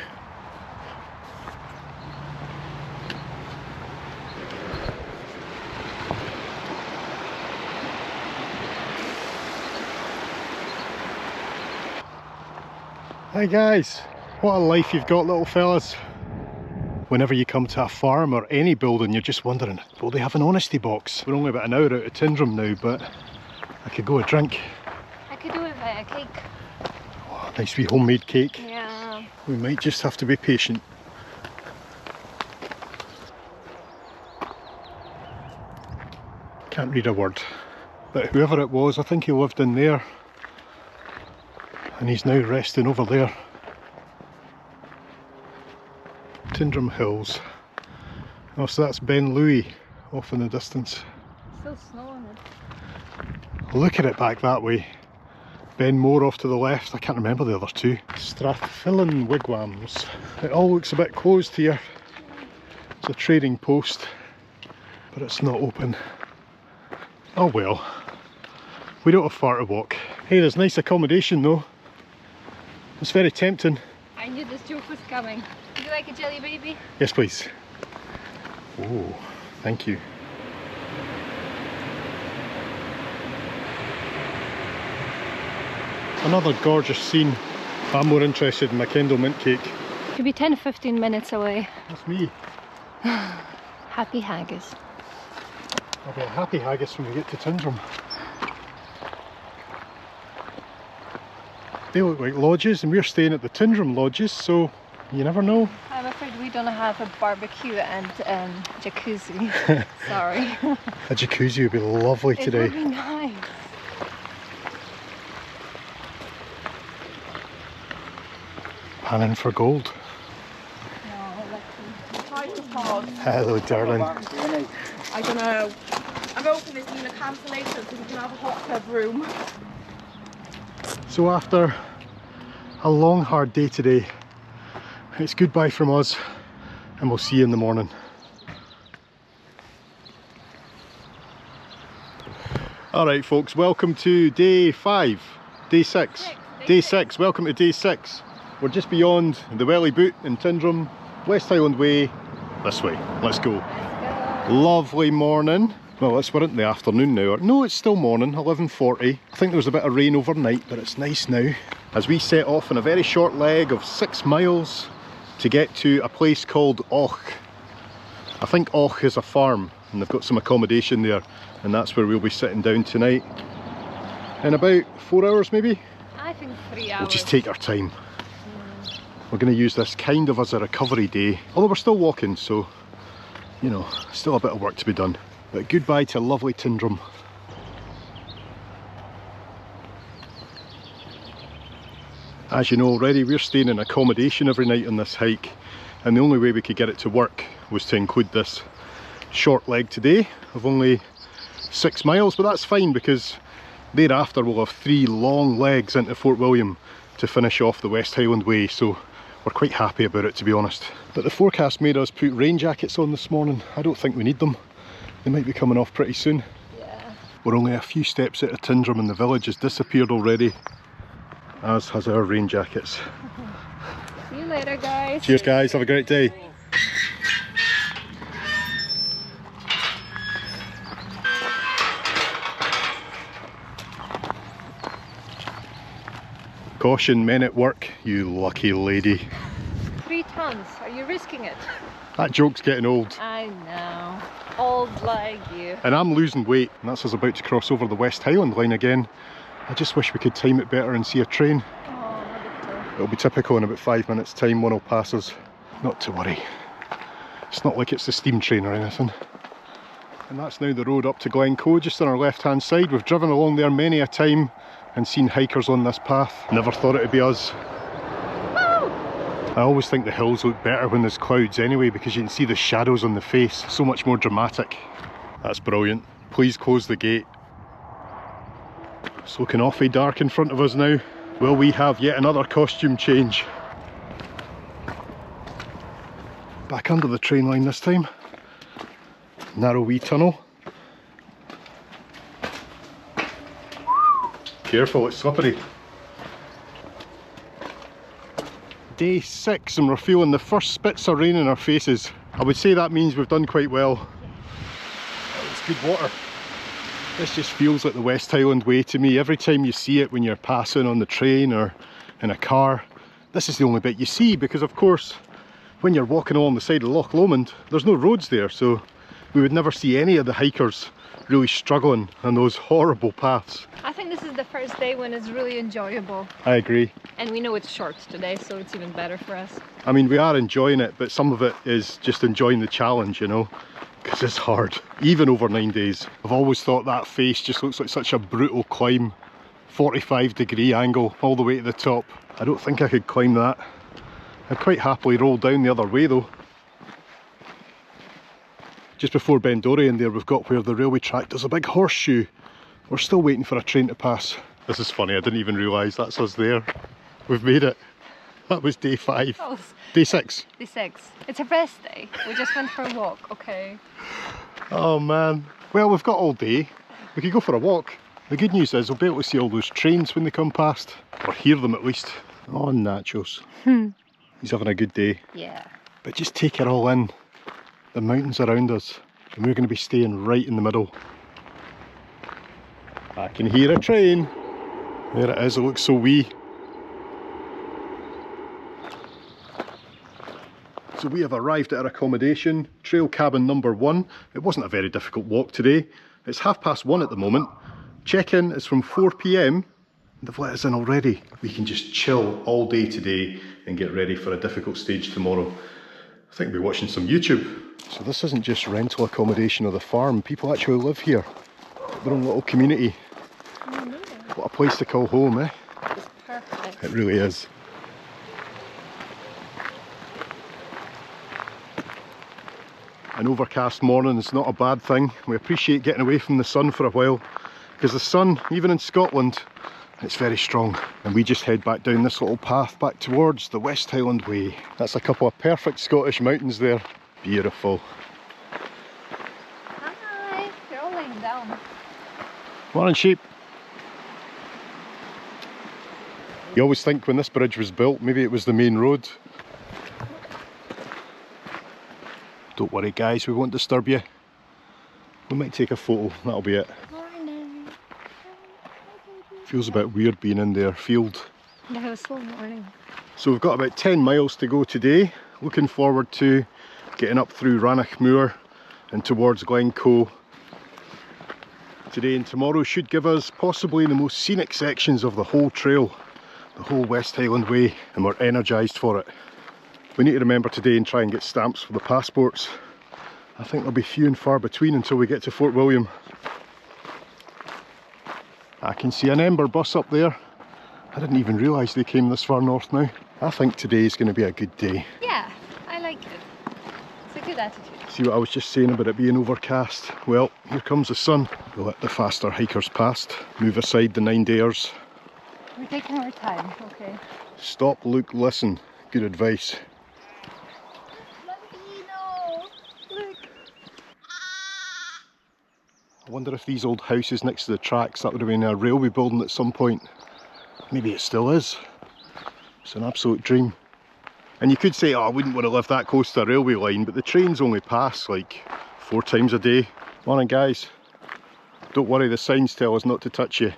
Hi guys, what a life you've got, little fellas. Whenever you come to a farm or any building, you're just wondering, will they have an honesty box? We're only about an hour out of Tyndrum now, but I could go a drink. I could do it via cake. Oh, nice wee homemade cake. Yeah. We might just have to be patient. Can't read a word. But whoever it was, I think he lived in there. And he's now resting over there. Tyndrum Hills. Oh, so that's Ben Louis off in the distance. Still snow on it. Look at it back that way. Ben Moore off to the left. I can't remember the other two. Strathfillan Wigwams. It all looks a bit closed here. It's a trading post, but it's not open. Oh well. We don't have far to walk. Hey, there's nice accommodation though. It's very tempting. I knew this joke was coming. Would you like a jelly baby? Yes, please. Oh, thank you. Another gorgeous scene. I'm more interested in my Kendal mint cake. Could be 10-15 minutes away. That's me. Happy haggis. I'll be a happy haggis when we get to Tyndrum. They look like lodges and we're staying at the Tyndrum lodges, so you never know. I'm afraid we don't have a barbecue and jacuzzi. Sorry. A jacuzzi would be lovely today. It would be nice. Panning for gold. Hello, darling. I don't know. I'm hoping it's been a cancellation so we can have a hot tub room. So after a long hard day today, it's goodbye from us and we'll see you in the morning. Alright folks, welcome to day 5, day 6. Day 6, welcome to day 6. We're just beyond the Welly Boot in Tyndrum, West Highland Way, this way. Let's go. Lovely morning. Well, we're in the afternoon now. No, it's still morning, 11:40. I think there was a bit of rain overnight, but it's nice now. As we set off on a very short leg of 6 miles to get to a place called Och. I think Och is a farm, and they've got some accommodation there, and that's where we'll be sitting down tonight. In about 4 hours maybe? I think 3 hours. We'll just take our time. We're going to use this kind of as a recovery day, although we're still walking, so, you know, still a bit of work to be done. But goodbye to lovely Tyndrum. As you know already, we're staying in accommodation every night on this hike, and the only way we could get it to work was to include this short leg today of only 6 miles, but that's fine because thereafter we'll have 3 long legs into Fort William to finish off the West Highland Way, so we're quite happy about it, to be honest. But the forecast made us put rain jackets on this morning. I don't think we need them. They might be coming off pretty soon. Yeah. We're only a few steps out of Tyndrum and the village has disappeared already, as has our rain jackets. See you later, guys. Cheers guys, have a great day. Caution, men at work, you lucky lady. 3 tons, are you risking it? That joke's getting old. I know, old like you. And I'm losing weight, and that's us about to cross over the West Highland line again. I just wish we could time it better and see a train. Oh, It'll be typical in about 5 minutes time, one will pass us. Not to worry. It's not like it's the steam train or anything. And that's now the road up to Glencoe, just on our left hand side. We've driven along there many a time and seen hikers on this path. Never thought it would be us. I always think the hills look better when there's clouds anyway, because you can see the shadows on the face, so much more dramatic. That's brilliant. Please close the gate. It's looking awfully dark in front of us now. Will we have yet another costume change? Back under the train line this time. Narrow wee tunnel. Careful, it's slippery. Day 6 and we're feeling the first spits of rain in our faces. I would say that means we've done quite well. It's good water. This just feels like the West Highland Way to me. Every time you see it when you're passing on the train or in a car, this is the only bit you see, because of course when you're walking along the side of Loch Lomond there's no roads there, so we would never see any of the hikers really struggling on those horrible paths. I think this is the first day when it's really enjoyable. I agree. And we know it's short today, so it's even better for us. I mean, we are enjoying it, but some of it is just enjoying the challenge, you know, because it's hard, even over 9 days. I've always thought that face just looks like such a brutal climb. 45-degree angle all the way to the top. I don't think I could climb that. I'd quite happily roll down the other way though. Just before Bendorian there, we've got where the railway track does a big horseshoe. We're still waiting for a train to pass. This is funny, I didn't even realise that's us there. We've made it. That was day 5. Oh, Day 6. day 6. It's a rest day. We just went for a walk, okay. Oh man. Well, we've got all day. We could go for a walk. The good news is we'll be able to see all those trains when they come past. Or hear them at least. Oh, nachos. He's having a good day. Yeah. But just take it all in. The mountains around us. And we're going to be staying right in the middle. I can hear a train. There it is, it looks so wee. So we have arrived at our accommodation, trail cabin number 1. It wasn't a very difficult walk today. It's 1:30 at the moment. Check-in is from 4 PM. They've let us in already. We can just chill all day today and get ready for a difficult stage tomorrow. I think we'll be watching some YouTube. So this isn't just rental accommodation or the farm. People actually live here. Their own little community. What a place to call home, eh? It's perfect. It really is. An overcast morning is not a bad thing. We appreciate getting away from the sun for a while, because the sun, even in Scotland, it's very strong. And we just head back down this little path back towards the West Highland Way. That's a couple of perfect Scottish mountains there. Beautiful. Hi, they're all laying down. Morning, sheep. You always think when this bridge was built, maybe it was the main road. Don't worry guys, we won't disturb you. We might take a photo, that'll be it. Morning. Feels a bit weird being in their field. Yeah, it was slow morning. So we've got about 10 miles to go today. Looking forward to getting up through Rannoch Moor and towards Glencoe. Today and tomorrow should give us possibly the most scenic sections of the whole trail, the whole West Highland Way, and we're energised for it. We need to remember today and try and get stamps for the passports. I think they'll be few and far between until we get to Fort William. I can see an Ember bus up there. I didn't even realise they came this far north now. I think today is going to be a good day. Yeah, I like it. It's a good attitude. See what I was just saying about it being overcast? Well, here comes the sun. We'll let the faster hikers past. Move aside the 9-dayers. We're taking our time, okay. Stop, look, listen. Good advice. Look. I wonder if these old houses next to the tracks, that would have been a railway building at some point. Maybe it still is. It's an absolute dream. And you could say, oh, I wouldn't want to live that close to a railway line, but the trains only pass like 4 times a day. Morning guys. Don't worry, the signs tell us not to touch you.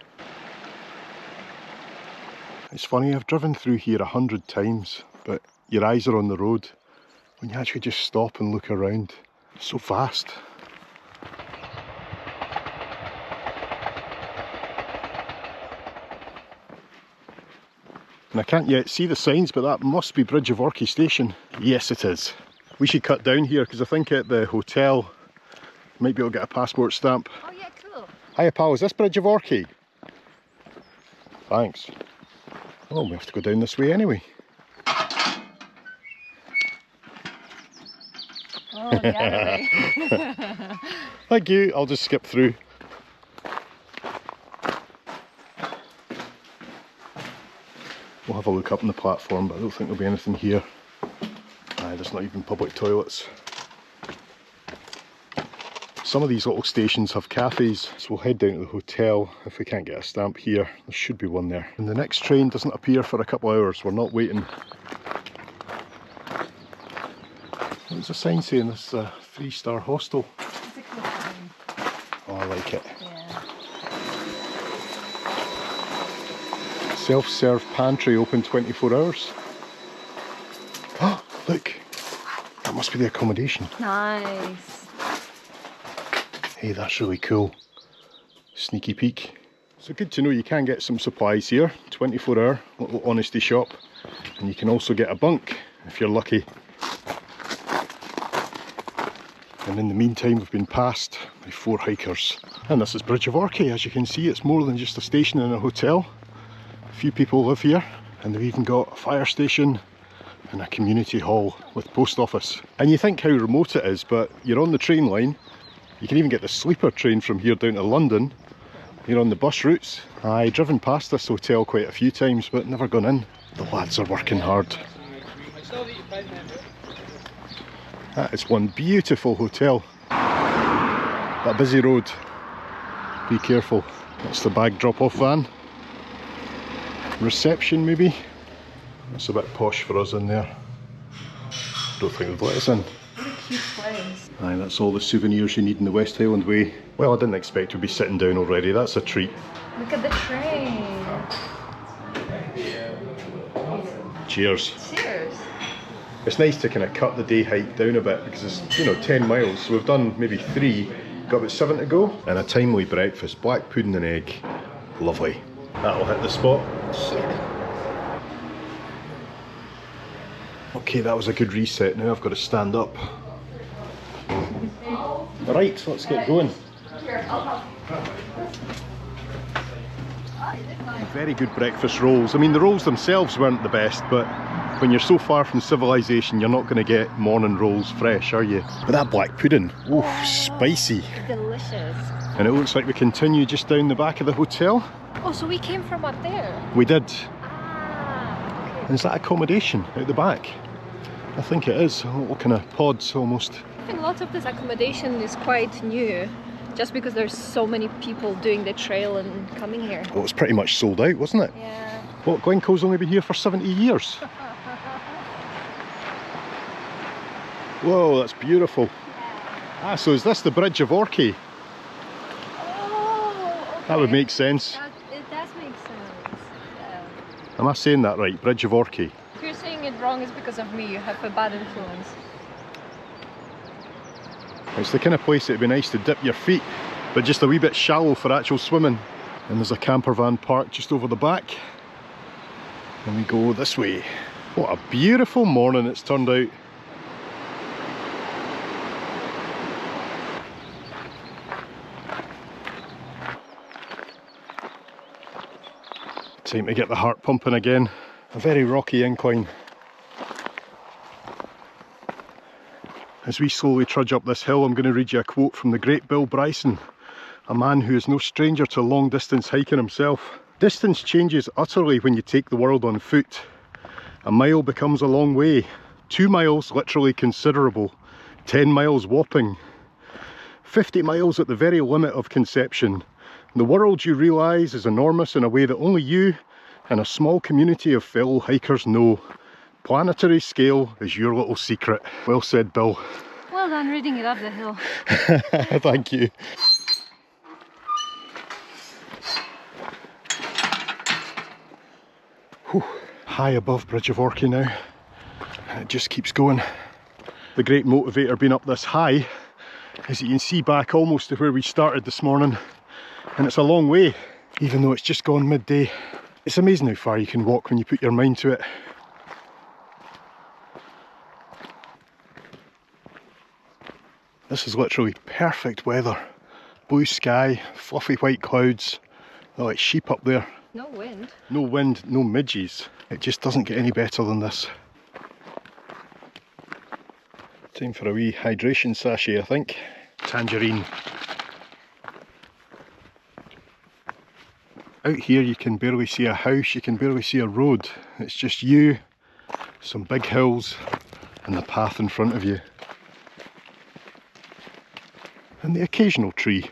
It's funny, I've driven through here 100 times, but your eyes are on the road. When you actually just stop and look around, it's so vast. And I can't yet see the signs, but that must be Bridge of Orchy Station. Yes, it is. We should cut down here because I think at the hotel Might be able to get a passport stamp. Oh yeah, cool. Hiya pal, is this Bridge of Orchy? Thanks. Oh, we have to go down this way anyway. Oh, the other way. Thank you, I'll just skip through. We'll have a look up on the platform, but I don't think there'll be anything here. There's not even public toilets. Some of these little stations have cafes, so we'll head down to the hotel. If we can't get a stamp here, there should be one there. And the next train doesn't appear for a couple of hours, we're not waiting. There's a sign saying this is a 3-star hostel. It's a cool sign. Oh, I like it. Yeah. Self-serve pantry open 24 hours. Oh, look! That must be the accommodation. Nice. Hey, that's really cool. Sneaky peek. So good to know you can get some supplies here. 24-hour little honesty shop. And you can also get a bunk if you're lucky. And in the meantime, we've been passed by 4 hikers. And this is Bridge of Orchy. As you can see, it's more than just a station and a hotel. A few people live here, and they've even got a fire station and a community hall with post office. And you think how remote it is, but you're on the train line. You can even get the sleeper train from here down to London. You're on the bus routes. I've driven past this hotel quite a few times, but never gone in. The lads are working hard. That is one beautiful hotel. That busy road. Be careful. That's the bag drop-off van. Reception maybe. That's a bit posh for us in there. Don't think they'd let us in. What a cute place. Aye, that's all the souvenirs you need in the West Highland Way. Well, I didn't expect to be sitting down already. That's a treat. Look at the train. Cheers. Cheers. It's nice to kind of cut the day hike down a bit because it's, 10 miles. So we've done maybe 3, got about 7 to go. And a timely breakfast, black pudding and egg. Lovely. That'll hit the spot. Yeah. Okay, that was a good reset. Now I've got to stand up. Right, let's get going. Very good breakfast rolls. I mean, the rolls themselves weren't the best, but when you're so far from civilization, you're not going to get morning rolls fresh, are you? But that black pudding, oh, spicy. Delicious. And it looks like we continue just down the back of the hotel. Oh, so we came from up there? We did. Ah, okay. And is that accommodation out the back? I think it is. Little kind of pods almost. I think lots of this accommodation is quite new, just because there's so many people doing the trail and coming here. Well, it's pretty much sold out, wasn't it? Yeah. Well, Glencoe's only been here for 70 years. Whoa, that's beautiful. Ah, so is this the Bridge of Orchy? Oh, okay. That would make sense. It does make sense. Yeah. Am I saying that right? Bridge of Orchy. If you're saying it wrong, it's because of me. You have a bad influence. It's the kind of place that'd be nice to dip your feet, but just a wee bit shallow for actual swimming. And there's a camper van parked just over the back. And we go this way. What a beautiful morning it's turned out. Time to get the heart pumping again. A very rocky incline. As we slowly trudge up this hill, I'm going to read you a quote from the great Bill Bryson, a man who is no stranger to long distance hiking himself. Distance changes utterly when you take the world on foot. A mile becomes a long way. 2 miles literally considerable. 10 miles whopping. 50 miles at the very limit of conception. The world you realise is enormous in a way that only you and a small community of fellow hikers know. Planetary scale is your little secret. Well said, Bill. Well done reading it up the hill. Thank you. Whew. High above Bridge of Orchy now. And it just keeps going. The great motivator being up this high is that you can see back almost to where we started this morning. And it's a long way, even though it's just gone midday. It's amazing how far you can walk when you put your mind to it. This is literally perfect weather. Blue sky, fluffy white clouds. They're like sheep up there. No wind. No wind, no midges. It just doesn't get any better than this. Time for a wee hydration sachet, I think. Tangerine. Out here you can barely see a house, you can barely see a road. It's just you, some big hills, and the path in front of you. And the occasional tree.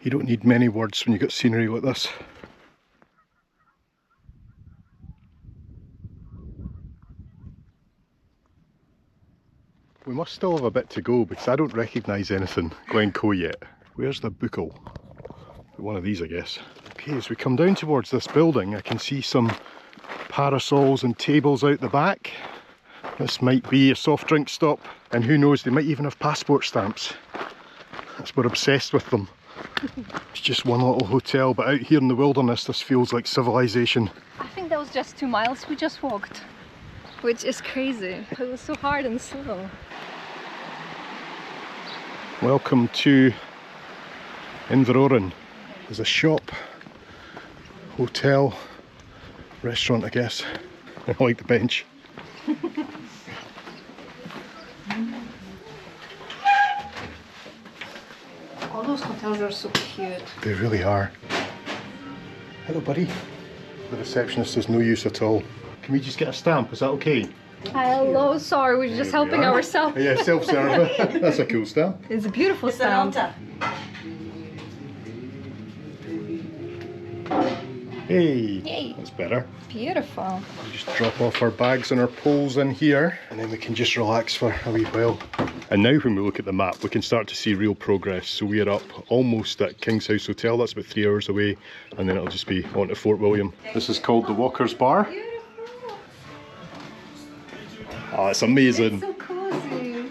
You don't need many words when you've got scenery like this. We must still have a bit to go because I don't recognise anything Glencoe yet. Where's the buckle? One of these, I guess. Okay, as we come down towards this building, I can see some parasols and tables out the back. This might be a soft drink stop, and who knows, they might even have passport stamps. We're obsessed with them. It's just one little hotel, but out here in the wilderness this feels like civilization. I think that was just 2 miles we just walked, which is crazy. It was so hard and slow. Welcome to Inveroran. There's a shop, hotel, restaurant, I guess. I like the bench. All those hotels are so cute. They really are. Hello, buddy. The receptionist is no use at all. Can we just get a stamp? Is that okay? Hello, sorry, we're just helping ourselves. Yeah, self-serve. That's a cool stamp. It's a beautiful stamp. Hey, Yay. that's better. Beautiful. Just drop off our bags and our poles in here, and then we can just relax for a wee while. And now when we look at the map, we can start to see real progress. So we are up almost at King's House Hotel, that's about 3 hours away, and then it'll just be on to Fort William. This is called the Walker's Bar. Oh, it's amazing. It's so cozy.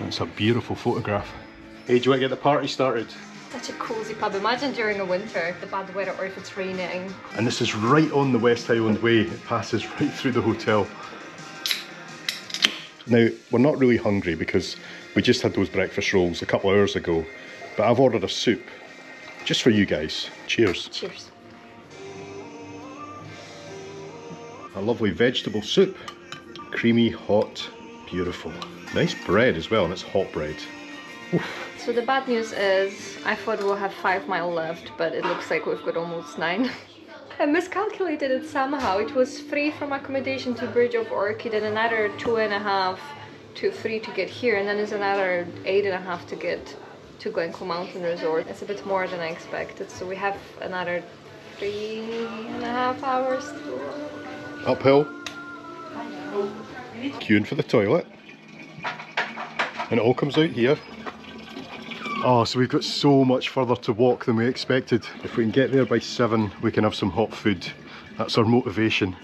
It's a beautiful photograph. Hey, do you want to get the party started? Such a cozy pub. Imagine during the winter, the bad weather, or if it's raining. And this is right on the West Highland Way. It passes right through the hotel. Now, we're not really hungry because we just had those breakfast rolls a couple of hours ago, but I've ordered a soup just for you guys. Cheers. Cheers. A lovely vegetable soup. Creamy, hot, beautiful. Nice bread as well, and it's hot bread. Oof. So the bad news is, I thought we'll have 5 miles left, but it looks like we've got almost 9. I miscalculated it somehow. It was free from accommodation to Bridge of Orchid and another 2.5 to 3 to get here, and then there's another 8.5 to get to Glencoe Mountain Resort. It's a bit more than I expected, so we have another 3.5 hours to walk. Uphill. Queuing for the toilet. And it all comes out here. Oh, so we've got so much further to walk than we expected. If we can get there by 7, we can have some hot food. That's our motivation.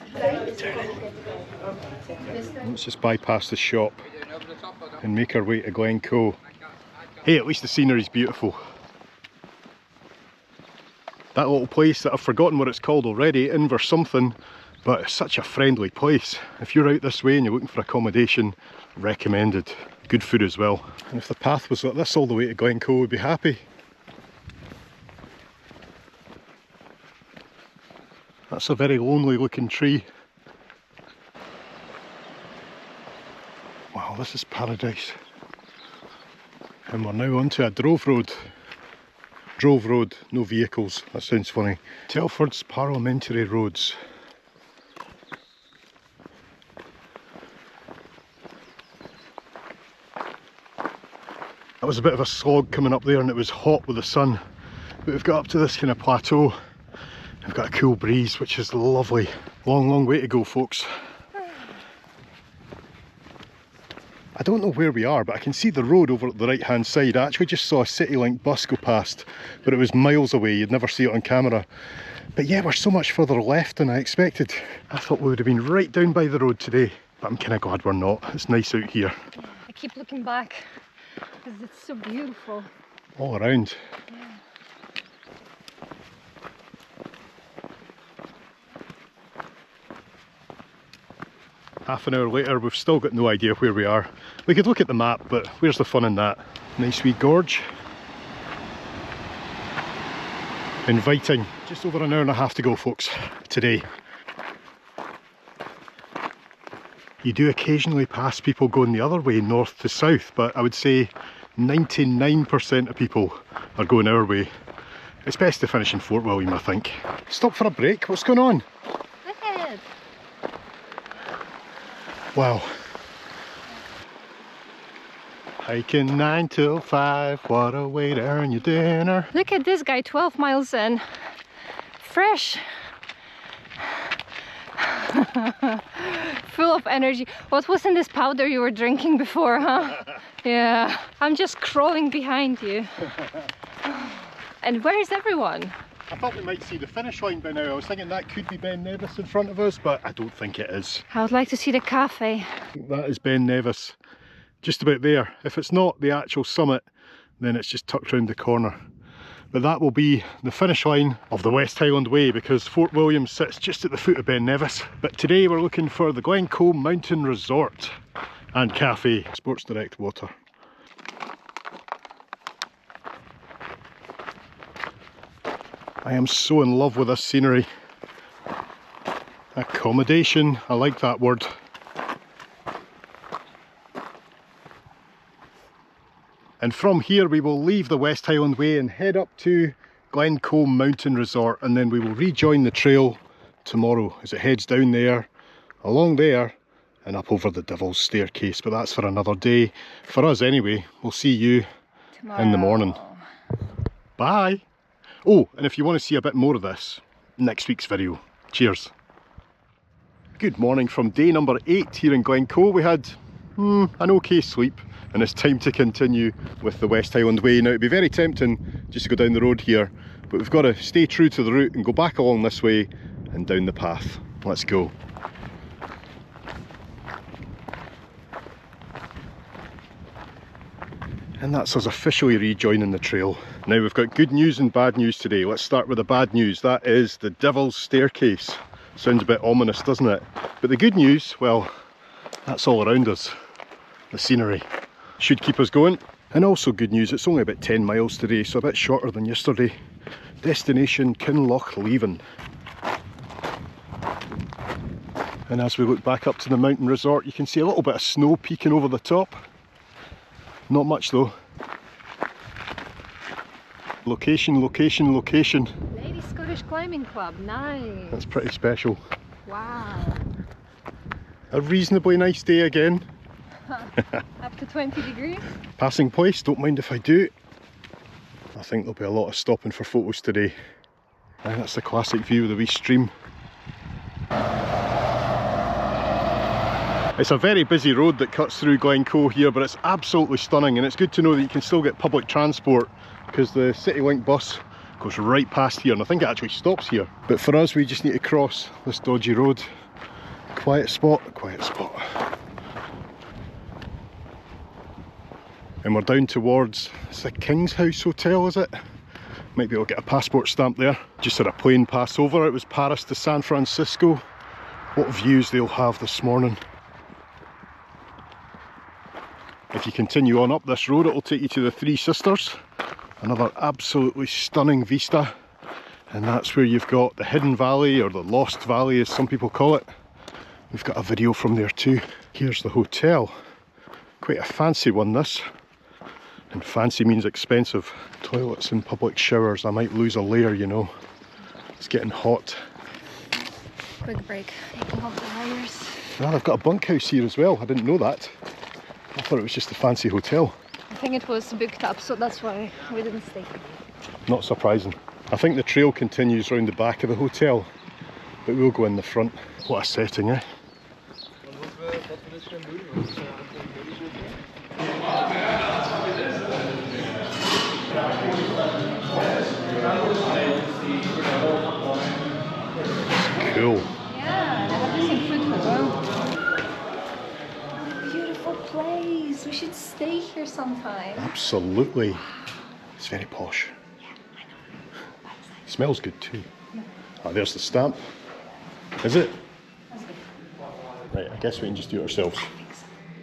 Let's just bypass the shop and make our way to Glencoe. Hey, at least the scenery's beautiful. That little place that I've forgotten what it's called already, Inver something, but it's such a friendly place. If you're out this way and you're looking for accommodation, recommended. Good food as well. And if the path was like this all the way to Glencoe, we'd be happy. That's a very lonely looking tree. Wow, this is paradise. And we're now onto a drove road. Drove road, no vehicles, that sounds funny. Telford's Parliamentary Roads. That was a bit of a slog coming up there, and it was hot with the sun, but we've got up to this kind of plateau. We've got a cool breeze, which is lovely. Long way to go, folks. I don't know where we are, but I can see the road over at the right hand side. I actually just saw a CityLink bus go past, but it was miles away. You'd never see it on camera. But yeah, we're so much further left than I expected. I thought we would have been right down by the road today, but I'm kind of glad we're not. It's nice out here. I keep looking back because it's so beautiful. All around. Yeah. Half an hour later, we've still got no idea where we are. We could look at the map, but where's the fun in that? Nice wee gorge. Inviting. Just over an hour and a half to go, folks, today. You do occasionally pass people going the other way, north to south, but I would say 99% of people are going our way. It's best to finish in Fort William, I think. Stop for a break, what's going on? Look at it. Wow. Hiking 9 till 5, what a way to earn your dinner. Look at this guy, 12 miles in. Fresh. Full of energy. What was in this powder you were drinking before, huh? Yeah, I'm just crawling behind you. And where is everyone? I thought we might see the finish line by now. I was thinking that could be Ben Nevis in front of us, but I don't think it is. I would like to see the cafe. That is Ben Nevis. Just about there. If it's not the actual summit, then it's just tucked round the corner. But that will be the finish line of the West Highland Way, because Fort William sits just at the foot of Ben Nevis. But today we're looking for the Glencoe Mountain Resort and Cafe. Sports Direct water. I am so in love with this scenery. Accommodation, I like that word. And from here we will leave the West Highland Way and head up to Glencoe Mountain Resort, and then we will rejoin the trail tomorrow as it heads down there, along there, and up over the Devil's Staircase. But that's for another day. For us anyway, we'll see you tomorrow in the morning. Bye! Oh, and if you want to see a bit more of this, next week's video. Cheers! Good morning from day number 8 here in Glencoe. We had an okay sleep, and it's time to continue with the West Highland Way. Now it'd be very tempting just to go down the road here, but we've got to stay true to the route and go back along this way and down the path. Let's go. And that's us officially rejoining the trail. Now we've got good news and bad news today. Let's start with the bad news. That is the Devil's Staircase. Sounds a bit ominous, doesn't it? But the good news, well, that's all around us. The scenery should keep us going. And also good news, it's only about 10 miles today, so a bit shorter than yesterday. Destination Kinlochleven. And as we look back up to the mountain resort, you can see a little bit of snow peeking over the top. Not much though. Location, location, location. Lady Scottish Climbing Club, nice. That's pretty special. Wow. A reasonably nice day again. Up to 20 degrees. Passing place, don't mind if I do. I think there'll be a lot of stopping for photos today. And that's the classic view of the wee stream. It's a very busy road that cuts through Glencoe here, but it's absolutely stunning, and it's good to know that you can still get public transport because the CityLink bus goes right past here, and I think it actually stops here. But for us, we just need to cross this dodgy road. Quiet spot, quiet spot. And we're down towards, it's the King's House Hotel, is it? Might be able to get a passport stamp there. Just had a plane pass over, it was Paris to San Francisco. What views they'll have this morning. If you continue on up this road, it'll take you to the Three Sisters. Another absolutely stunning vista. And that's where you've got the Hidden Valley, or the Lost Valley as some people call it. We've got a video from there too. Here's the hotel. Quite a fancy one, this. And fancy means expensive. Toilets and public showers. I might lose a layer, you know. It's getting hot. Quick break. Taking off the wires. Ah, they've got a bunkhouse here as well. I didn't know that. I thought it was just a fancy hotel. I think it was booked up, so that's why we didn't stay. Not surprising. I think the trail continues round the back of the hotel, but we'll go in the front. What a setting, eh? Cool. Yeah, they have decent food as well. Beautiful place. We should stay here sometime. Absolutely. It's very posh. Smells good too. Ah, there's the stamp. Is it? Right, I guess we can just do it ourselves.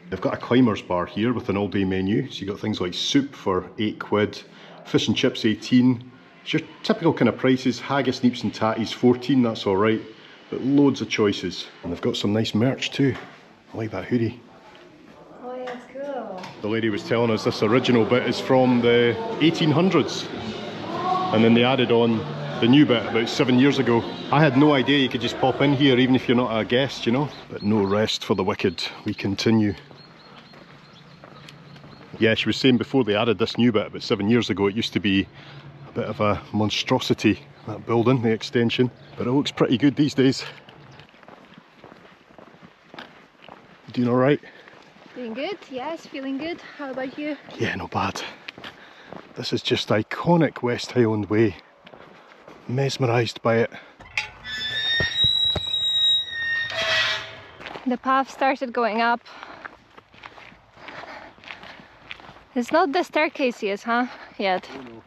They've got a climbers bar here with an all-day menu. So you've got things like soup for £8, fish and chips 18. It's your typical kind of prices. Haggis, neeps and tatties 14, that's alright. But loads of choices. And they've got some nice merch too. I like that hoodie. Oh yeah, it's cool. The lady was telling us this original bit is from the 1800s. And then they added on the new bit about 7 years ago. I had no idea you could just pop in here even if you're not a guest, you know. But no rest for the wicked. We continue. Yeah, she was saying before they added this new bit about 7 years ago, it used to be a bit of a monstrosity, that building, the extension. But it looks pretty good these days. Doing alright? Doing good, yes, feeling good. How about you? Yeah, not bad. This is just iconic West Highland Way. Mesmerised by it. The path started going up. It's not the staircase yet, huh? Yet. Oh,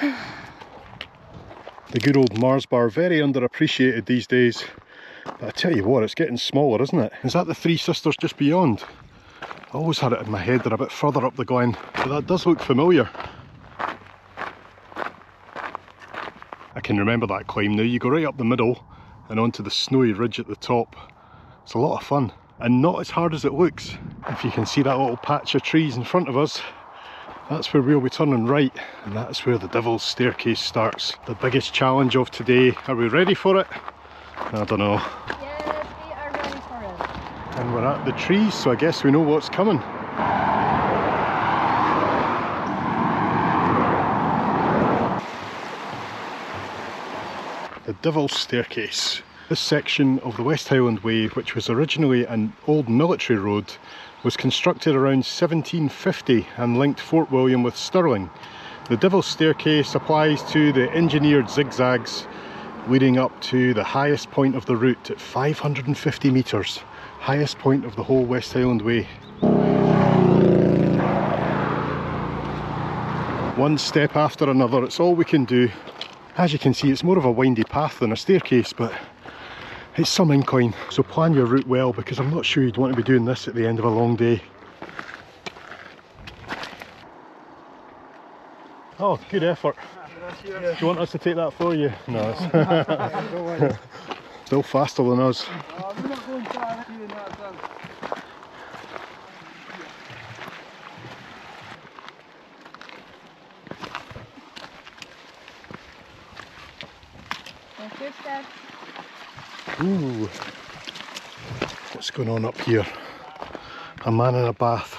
no. The good old Mars bar, very underappreciated these days. But I tell you what, it's getting smaller, isn't it? Is that the Three Sisters just beyond? I always had it in my head they're a bit further up the Glen, but that does look familiar. I can remember that climb now. You go right up the middle and onto the snowy ridge at the top. It's a lot of fun and not as hard as it looks. If you can see that little patch of trees in front of us, that's where we'll be turning right, and that's where the Devil's Staircase starts. The biggest challenge of today. Are we ready for it? I don't know. Yes, we are ready for it. And we're at the trees, so I guess we know what's coming. The Devil's Staircase. This section of the West Highland Way, which was originally an old military road, was constructed around 1750 and linked Fort William with Stirling. The Devil's Staircase applies to the engineered zigzags leading up to the highest point of the route at 550 metres. Highest point of the whole West Highland Way. One step after another, it's all we can do. As you can see, it's more of a windy path than a staircase, but it's some incline. So plan your route well, because I'm not sure you'd want to be doing this at the end of a long day. Oh, good effort. Do you want us to take that for you? No. It's still faster than us. Ooh, what's going on up here? A man in a bath.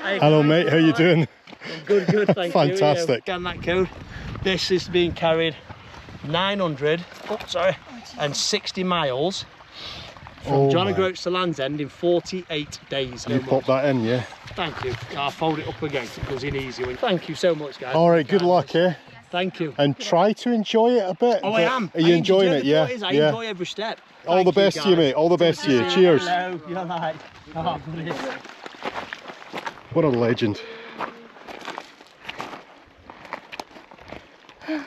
Hey, hello mate, how you doing? I'm good, thank Fantastic. you. Scan that code. This is being carried 960 miles from John O'Groats to Land's End in 48 days. You pop that in, yeah? Thank you. I'll fold it up again so it goes in easy. Thank you so much, guys. Alright, good luck, eh? Thank you. And try to enjoy it a bit. Oh, I am. Are you enjoying it? Yeah. I enjoy every step. All the best to you, mate. All the best to you. Cheers. Hello, you're right. Oh, brilliant. What a legend. This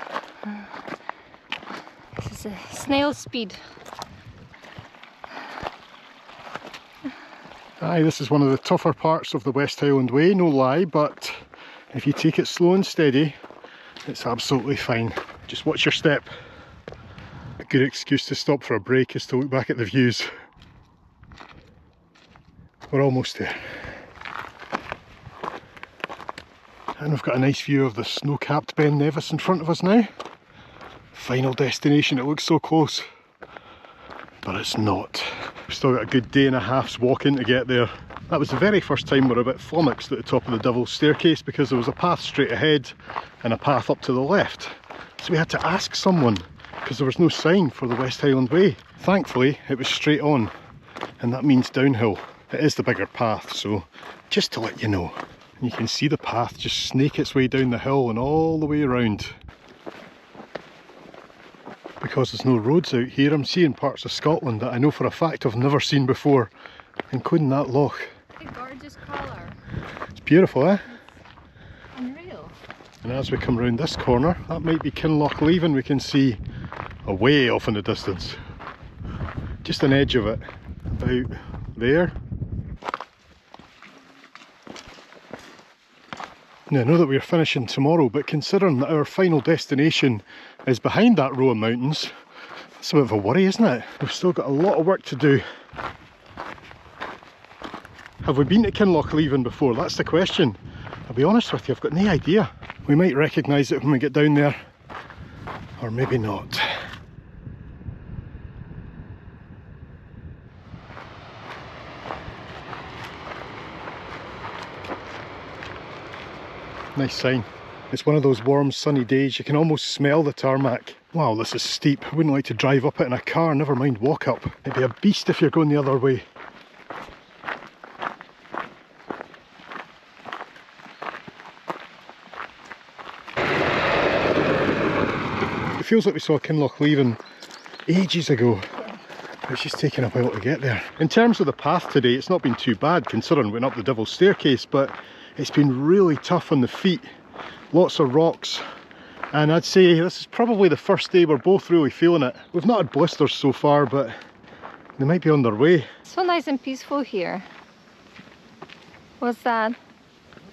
is a snail speed. Aye, this is one of the tougher parts of the West Highland Way, no lie, but if you take it slow and steady, it's absolutely fine. Just watch your step. A good excuse to stop for a break is to look back at the views. We're almost there. And we've got a nice view of the snow-capped Ben Nevis in front of us now. Final destination, it looks so close. But it's not. We've still got a good day and a half's walking to get there. That was the very first time we were a bit flummoxed at the top of the Devil's Staircase because there was a path straight ahead and a path up to the left. So we had to ask someone because there was no sign for the West Highland Way. Thankfully, it was straight on, and that means downhill. It is the bigger path, so just to let you know. You can see the path just snake its way down the hill and all the way around. Because there's no roads out here, I'm seeing parts of Scotland that I know for a fact I've never seen before, including that loch. A gorgeous colour. It's beautiful, eh? Unreal. And as we come round this corner, that might be Kinloch Leven, we can see way off in the distance. Just an edge of it, about there. Now I know that we're finishing tomorrow, but considering that our final destination is behind that row of mountains, that's a bit of a worry, isn't it? We've still got a lot of work to do. Have we been to Kinlochleven before? That's the question. I'll be honest with you, I've got no idea. We might recognise it when we get down there, or maybe not. Nice sign. It's one of those warm sunny days, you can almost smell the tarmac. Wow, this is steep. I wouldn't like to drive up it in a car, never mind walk up. It'd be a beast if you're going the other way. It feels like we saw Kinlochleven ages ago. It's just taken a while to get there. In terms of the path today, it's not been too bad considering we went up the Devil's Staircase, but it's been really tough on the feet. Lots of rocks, and I'd say this is probably the first day we're both really feeling it. We've not had blisters so far, but they might be on their way. So nice and peaceful here. What's that?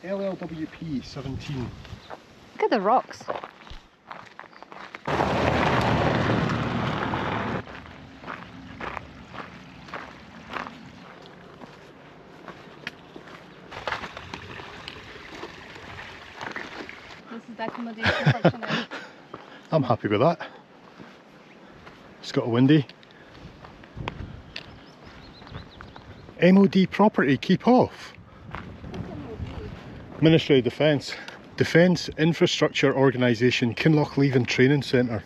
LLWP 17. Look at the rocks. This is the accommodation for tonight. I'm happy with that. It's got a windy. MOD property, keep off. Ministry of Defence. Defence Infrastructure Organisation, Kinlochleven Training Centre.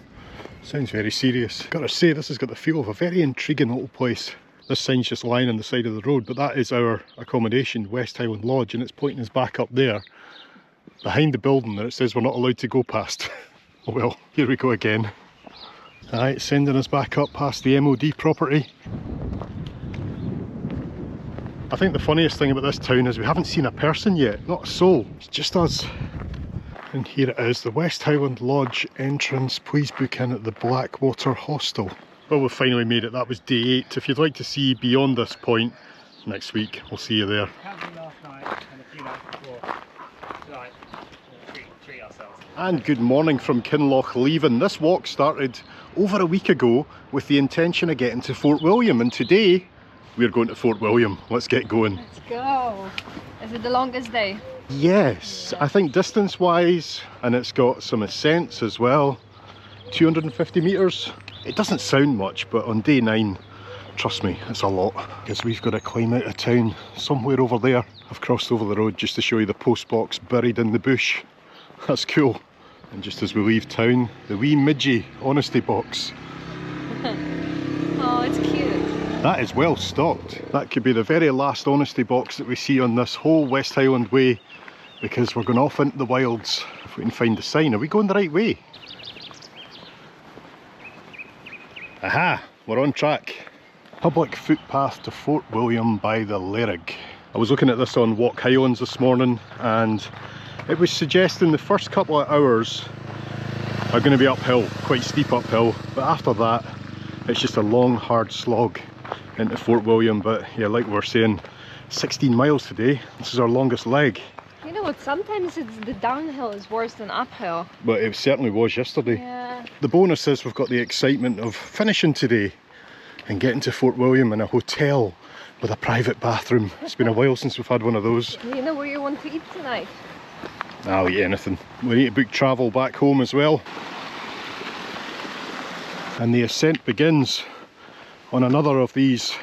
Sounds very serious. Gotta say, this has got the feel of a very intriguing little place. This sign's just lying on the side of the road, but that is our accommodation, West Highland Lodge, and it's pointing us back up there, behind the building that it says we're not allowed to go past. Oh well, here we go again. Alright, sending us back up past the MOD property. I think the funniest thing about this town is we haven't seen a person yet, not a soul, it's just us. And here it is, the West Highland Lodge entrance. Please book in at the Blackwater Hostel. Well, we've finally made it. That was day 8. If you'd like to see beyond this point next week, we'll see you there. And good morning from Kinlochleven. This walk started over a week ago with the intention of getting to Fort William, and today we're going to Fort William. Let's get going. Let's go. Is it the longest day? Yes, I think distance wise, and it's got some ascents as well. 250 metres. It doesn't sound much, but on day 9, trust me, it's a lot. Because we've got to climb out of town somewhere over there. I've crossed over the road just to show you the post box buried in the bush. That's cool. And just as we leave town, the wee midgie honesty box. Oh, it's cute. That is well stocked. That could be the very last honesty box that we see on this whole West Highland Way, because we're going off into the wilds if we can find the sign. Are we going the right way? Aha! We're on track. Public footpath to Fort William by the Lerrig. I was looking at this on Walk Highlands this morning, and it was suggesting the first couple of hours are going to be uphill, quite steep uphill, but after that it's just a long hard slog into Fort William. But yeah, like we were saying, 16 miles today. This is our longest leg. You know what, sometimes it's the downhill is worse than uphill. But it certainly was yesterday. Yeah. The bonus is we've got the excitement of finishing today and getting to Fort William in a hotel with a private bathroom. It's been a while since we've had one of those. Do you know where you want to eat tonight? I'll eat anything. We need to book travel back home as well. And the ascent begins on another of these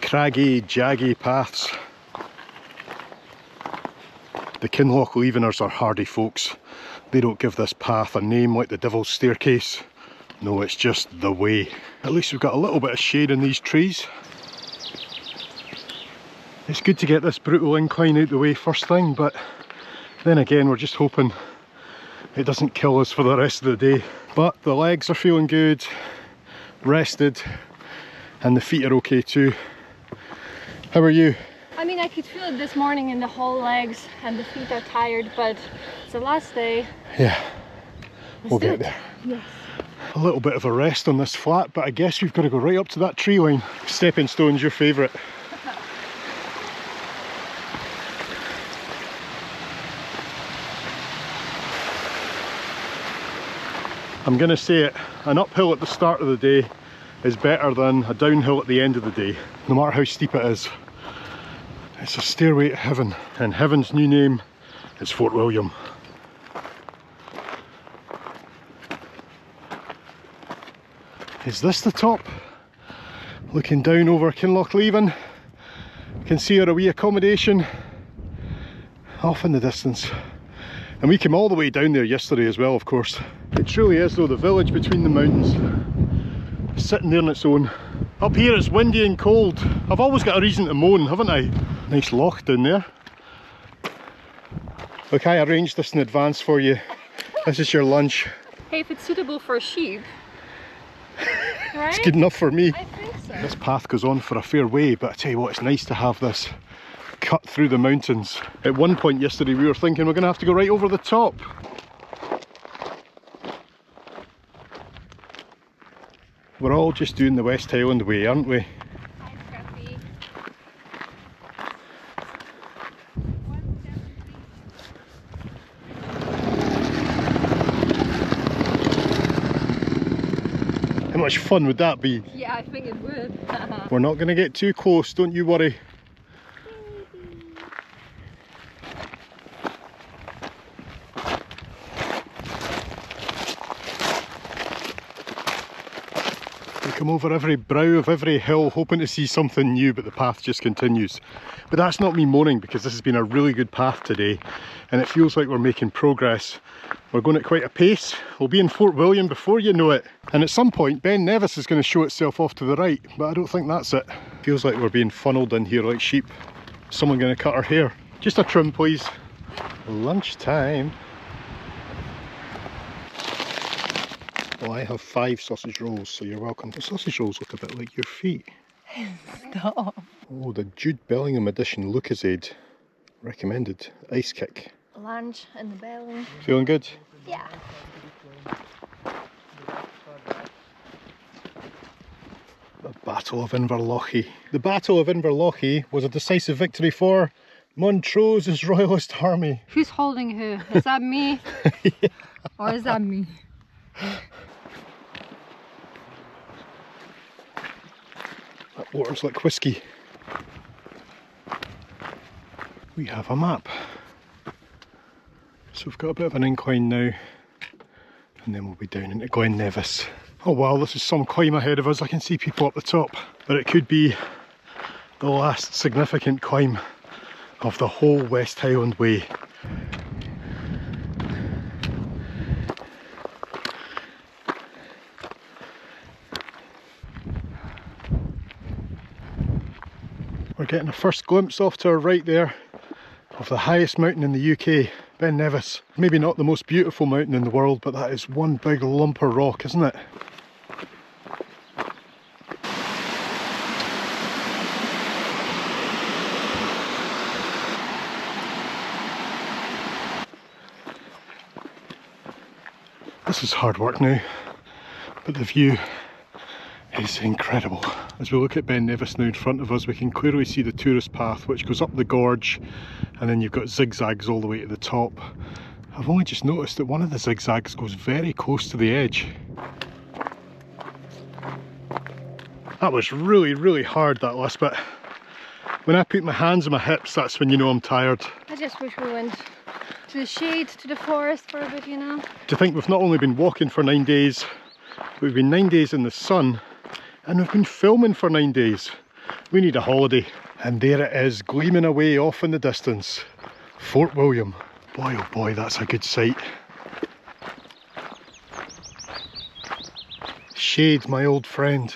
craggy, jaggy paths. The Kinlochleveners are hardy folks. They don't give this path a name like the Devil's Staircase. No, it's just the way. At least we've got a little bit of shade in these trees. It's good to get this brutal incline out the way first thing, but then again we're just hoping it doesn't kill us for the rest of the day. But the legs are feeling good, rested, and the feet are okay too. How are you? I mean, I could feel it this morning in the whole legs, and the feet are tired, but it's the last day. Yeah, we'll get there. Yes. a little bit of a rest on this flat, but I guess we've got to go right up to that tree line. Stepping stone's your favourite. I'm going to say it, an uphill at the start of the day is better than a downhill at the end of the day, no matter how steep it is. It's a stairway to heaven, and heaven's new name is Fort William. Is this the top? Looking down over Kinlochleven, you can see our wee accommodation off in the distance. And we came all the way down there yesterday as well, of course. It truly is though, the village between the mountains, sitting there on its own. Up here it's windy and cold. I've always got a reason to moan, haven't I? Nice loch down there. Look, I arranged this in advance for you. This is your lunch. Hey, if it's suitable for sheep, right? It's good enough for me. I think so. This path goes on for a fair way, but I tell you what, it's nice to have this cut through the mountains. At one point yesterday we were thinking we're going to have to go right over the top. We're all just doing the West Highland Way, aren't we? Hi, Scrappy. How much fun would that be? Yeah, I think it would. We're not going to get too close, don't you worry. We come over every brow of every hill hoping to see something new, but the path just continues. But that's not me moaning, because this has been a really good path today and it feels like we're making progress. We're going at quite a pace. We'll be in Fort William before you know it. And at some point Ben Nevis is going to show itself off to the right, but I don't think that's it. Feels like we're being funneled in here like sheep. Someone going to cut our hair. Just a trim please. Lunchtime. Well, I have 5 sausage rolls, so you're welcome. The sausage rolls look a bit like your feet. Stop. Oh, the Jude Bellingham edition Lucozade. Recommended. Ice kick. Lunch in the belly. Feeling good? Yeah. The Battle of Inverlochy. The Battle of Inverlochy was a decisive victory for Montrose's royalist army. Who's holding who? Is that me? Yeah. Or is that me? That water's like whiskey. We have a map. So we've got a bit of an incline now, and then we'll be down into Glen Nevis. Oh wow, this is some climb ahead of us. I can see people up the top, but it could be the last significant climb of the whole West Highland Way. We're getting a first glimpse off to our right there of the highest mountain in the UK, Ben Nevis. Maybe not the most beautiful mountain in the world, but that is one big lump of rock, isn't it? This is hard work now, but the view is incredible. As we look at Ben Nevis now in front of us, we can clearly see the tourist path which goes up the gorge, and then you've got zigzags all the way to the top. I've only just noticed that one of the zigzags goes very close to the edge. That was really hard, that last bit. When I put my hands on my hips, that's when you know I'm tired. I just wish we went to the shade, to the forest for a bit, you know. To think we've not only been walking for 9 days, we've been 9 days in the sun, and we've been filming for 9 days. We need a holiday. And there it is, gleaming away off in the distance. Fort William. Boy oh boy, that's a good sight. Shade, my old friend.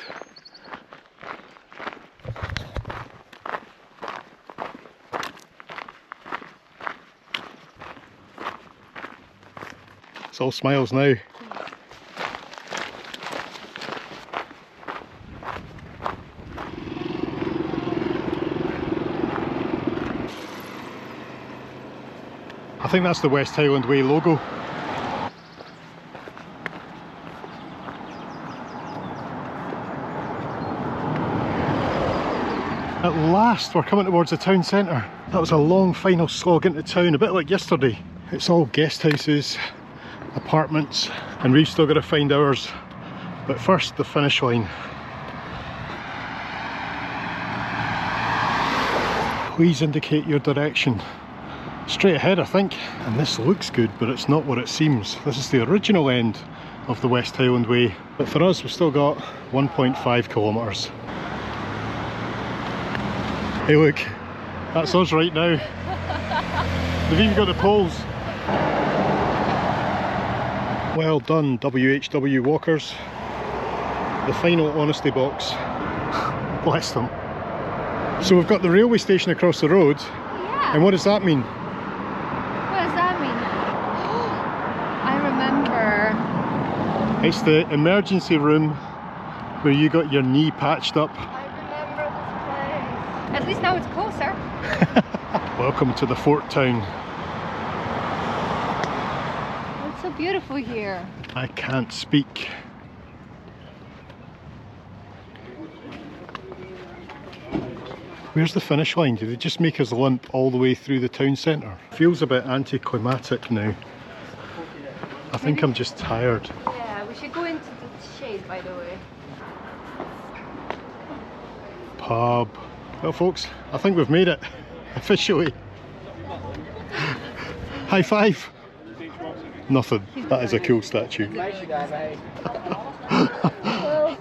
It's all smiles now. I think that's the West Highland Way logo. At last we're coming towards the town centre. That was a long final slog into town, a bit like yesterday. It's all guest houses, apartments, and we've still got to find ours. But first, the finish line. Please indicate your direction. Straight ahead, I think. And this looks good, but it's not what it seems. This is the original end of the West Highland Way. But for us, we've still got 1.5 kilometres. Hey look, that's us right now. They've even got the poles. Well done, WHW walkers. The final honesty box. Bless them. So we've got the railway station across the road. Yeah. And what does that mean? What does that mean? I remember. It's the emergency room where you got your knee patched up. I remember this place. At least now it's closer. Welcome to the Fort Town. It's so beautiful here. I can't speak. Where's the finish line? Did they just make us limp all the way through the town centre? Feels a bit anticlimactic now. I think I'm just tired. Yeah, we should go into the shade, by the way. Pub. Well folks, I think we've made it. Officially. High five. Nothing. That is a cool statue. Well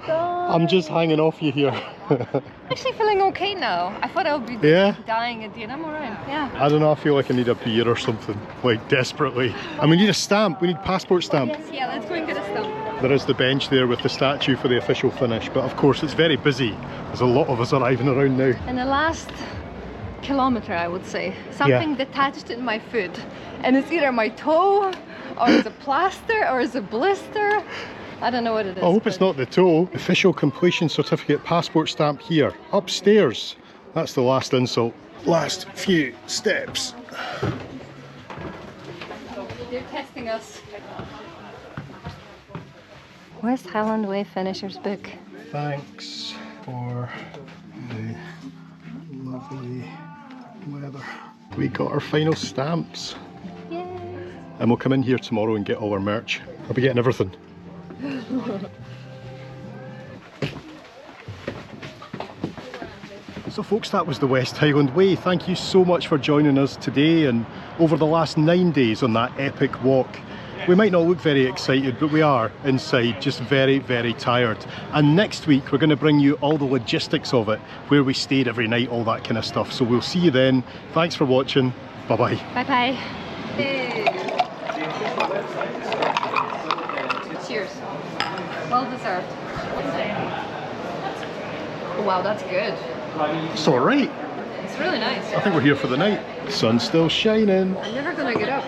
done. I'm just hanging off you here. I'm actually feeling okay now. I thought I would be dying at the end. I'm alright. Yeah. I don't know, I feel like I need a beer or something. Like desperately. And we need a stamp. We need passport stamp. Yes, yeah, let's go and get a stamp. There is the bench there with the statue for the official finish, but of course it's very busy. There's a lot of us arriving around now. And the last kilometre, I would say, something detached in my foot, and it's either my toe or it's a plaster or it's a blister. I don't know what it is. I hope it's not the toe. Official completion certificate, passport stamp here. Upstairs. That's the last insult. Last few steps. They're testing us. West Highland Way Finisher's Book. Thanks for the lovely weather. We got our final stamps. Yay! And we'll come in here tomorrow and get all our merch. I'll be getting everything. So folks, that was the West Highland Way. Thank you so much for joining us today and over the last 9 days on that epic walk. We might not look very excited, but we are inside just very, very tired. And next week we're going to bring you all the logistics of it, where we stayed every night, all that kind of stuff. So we'll see you then. Thanks for watching. Bye bye. Bye bye. Hey. Cheers. Well deserved. Oh, wow, that's good. It's alright. It's really nice. I think we're here for the night. Sun's still shining. I'm never gonna get up.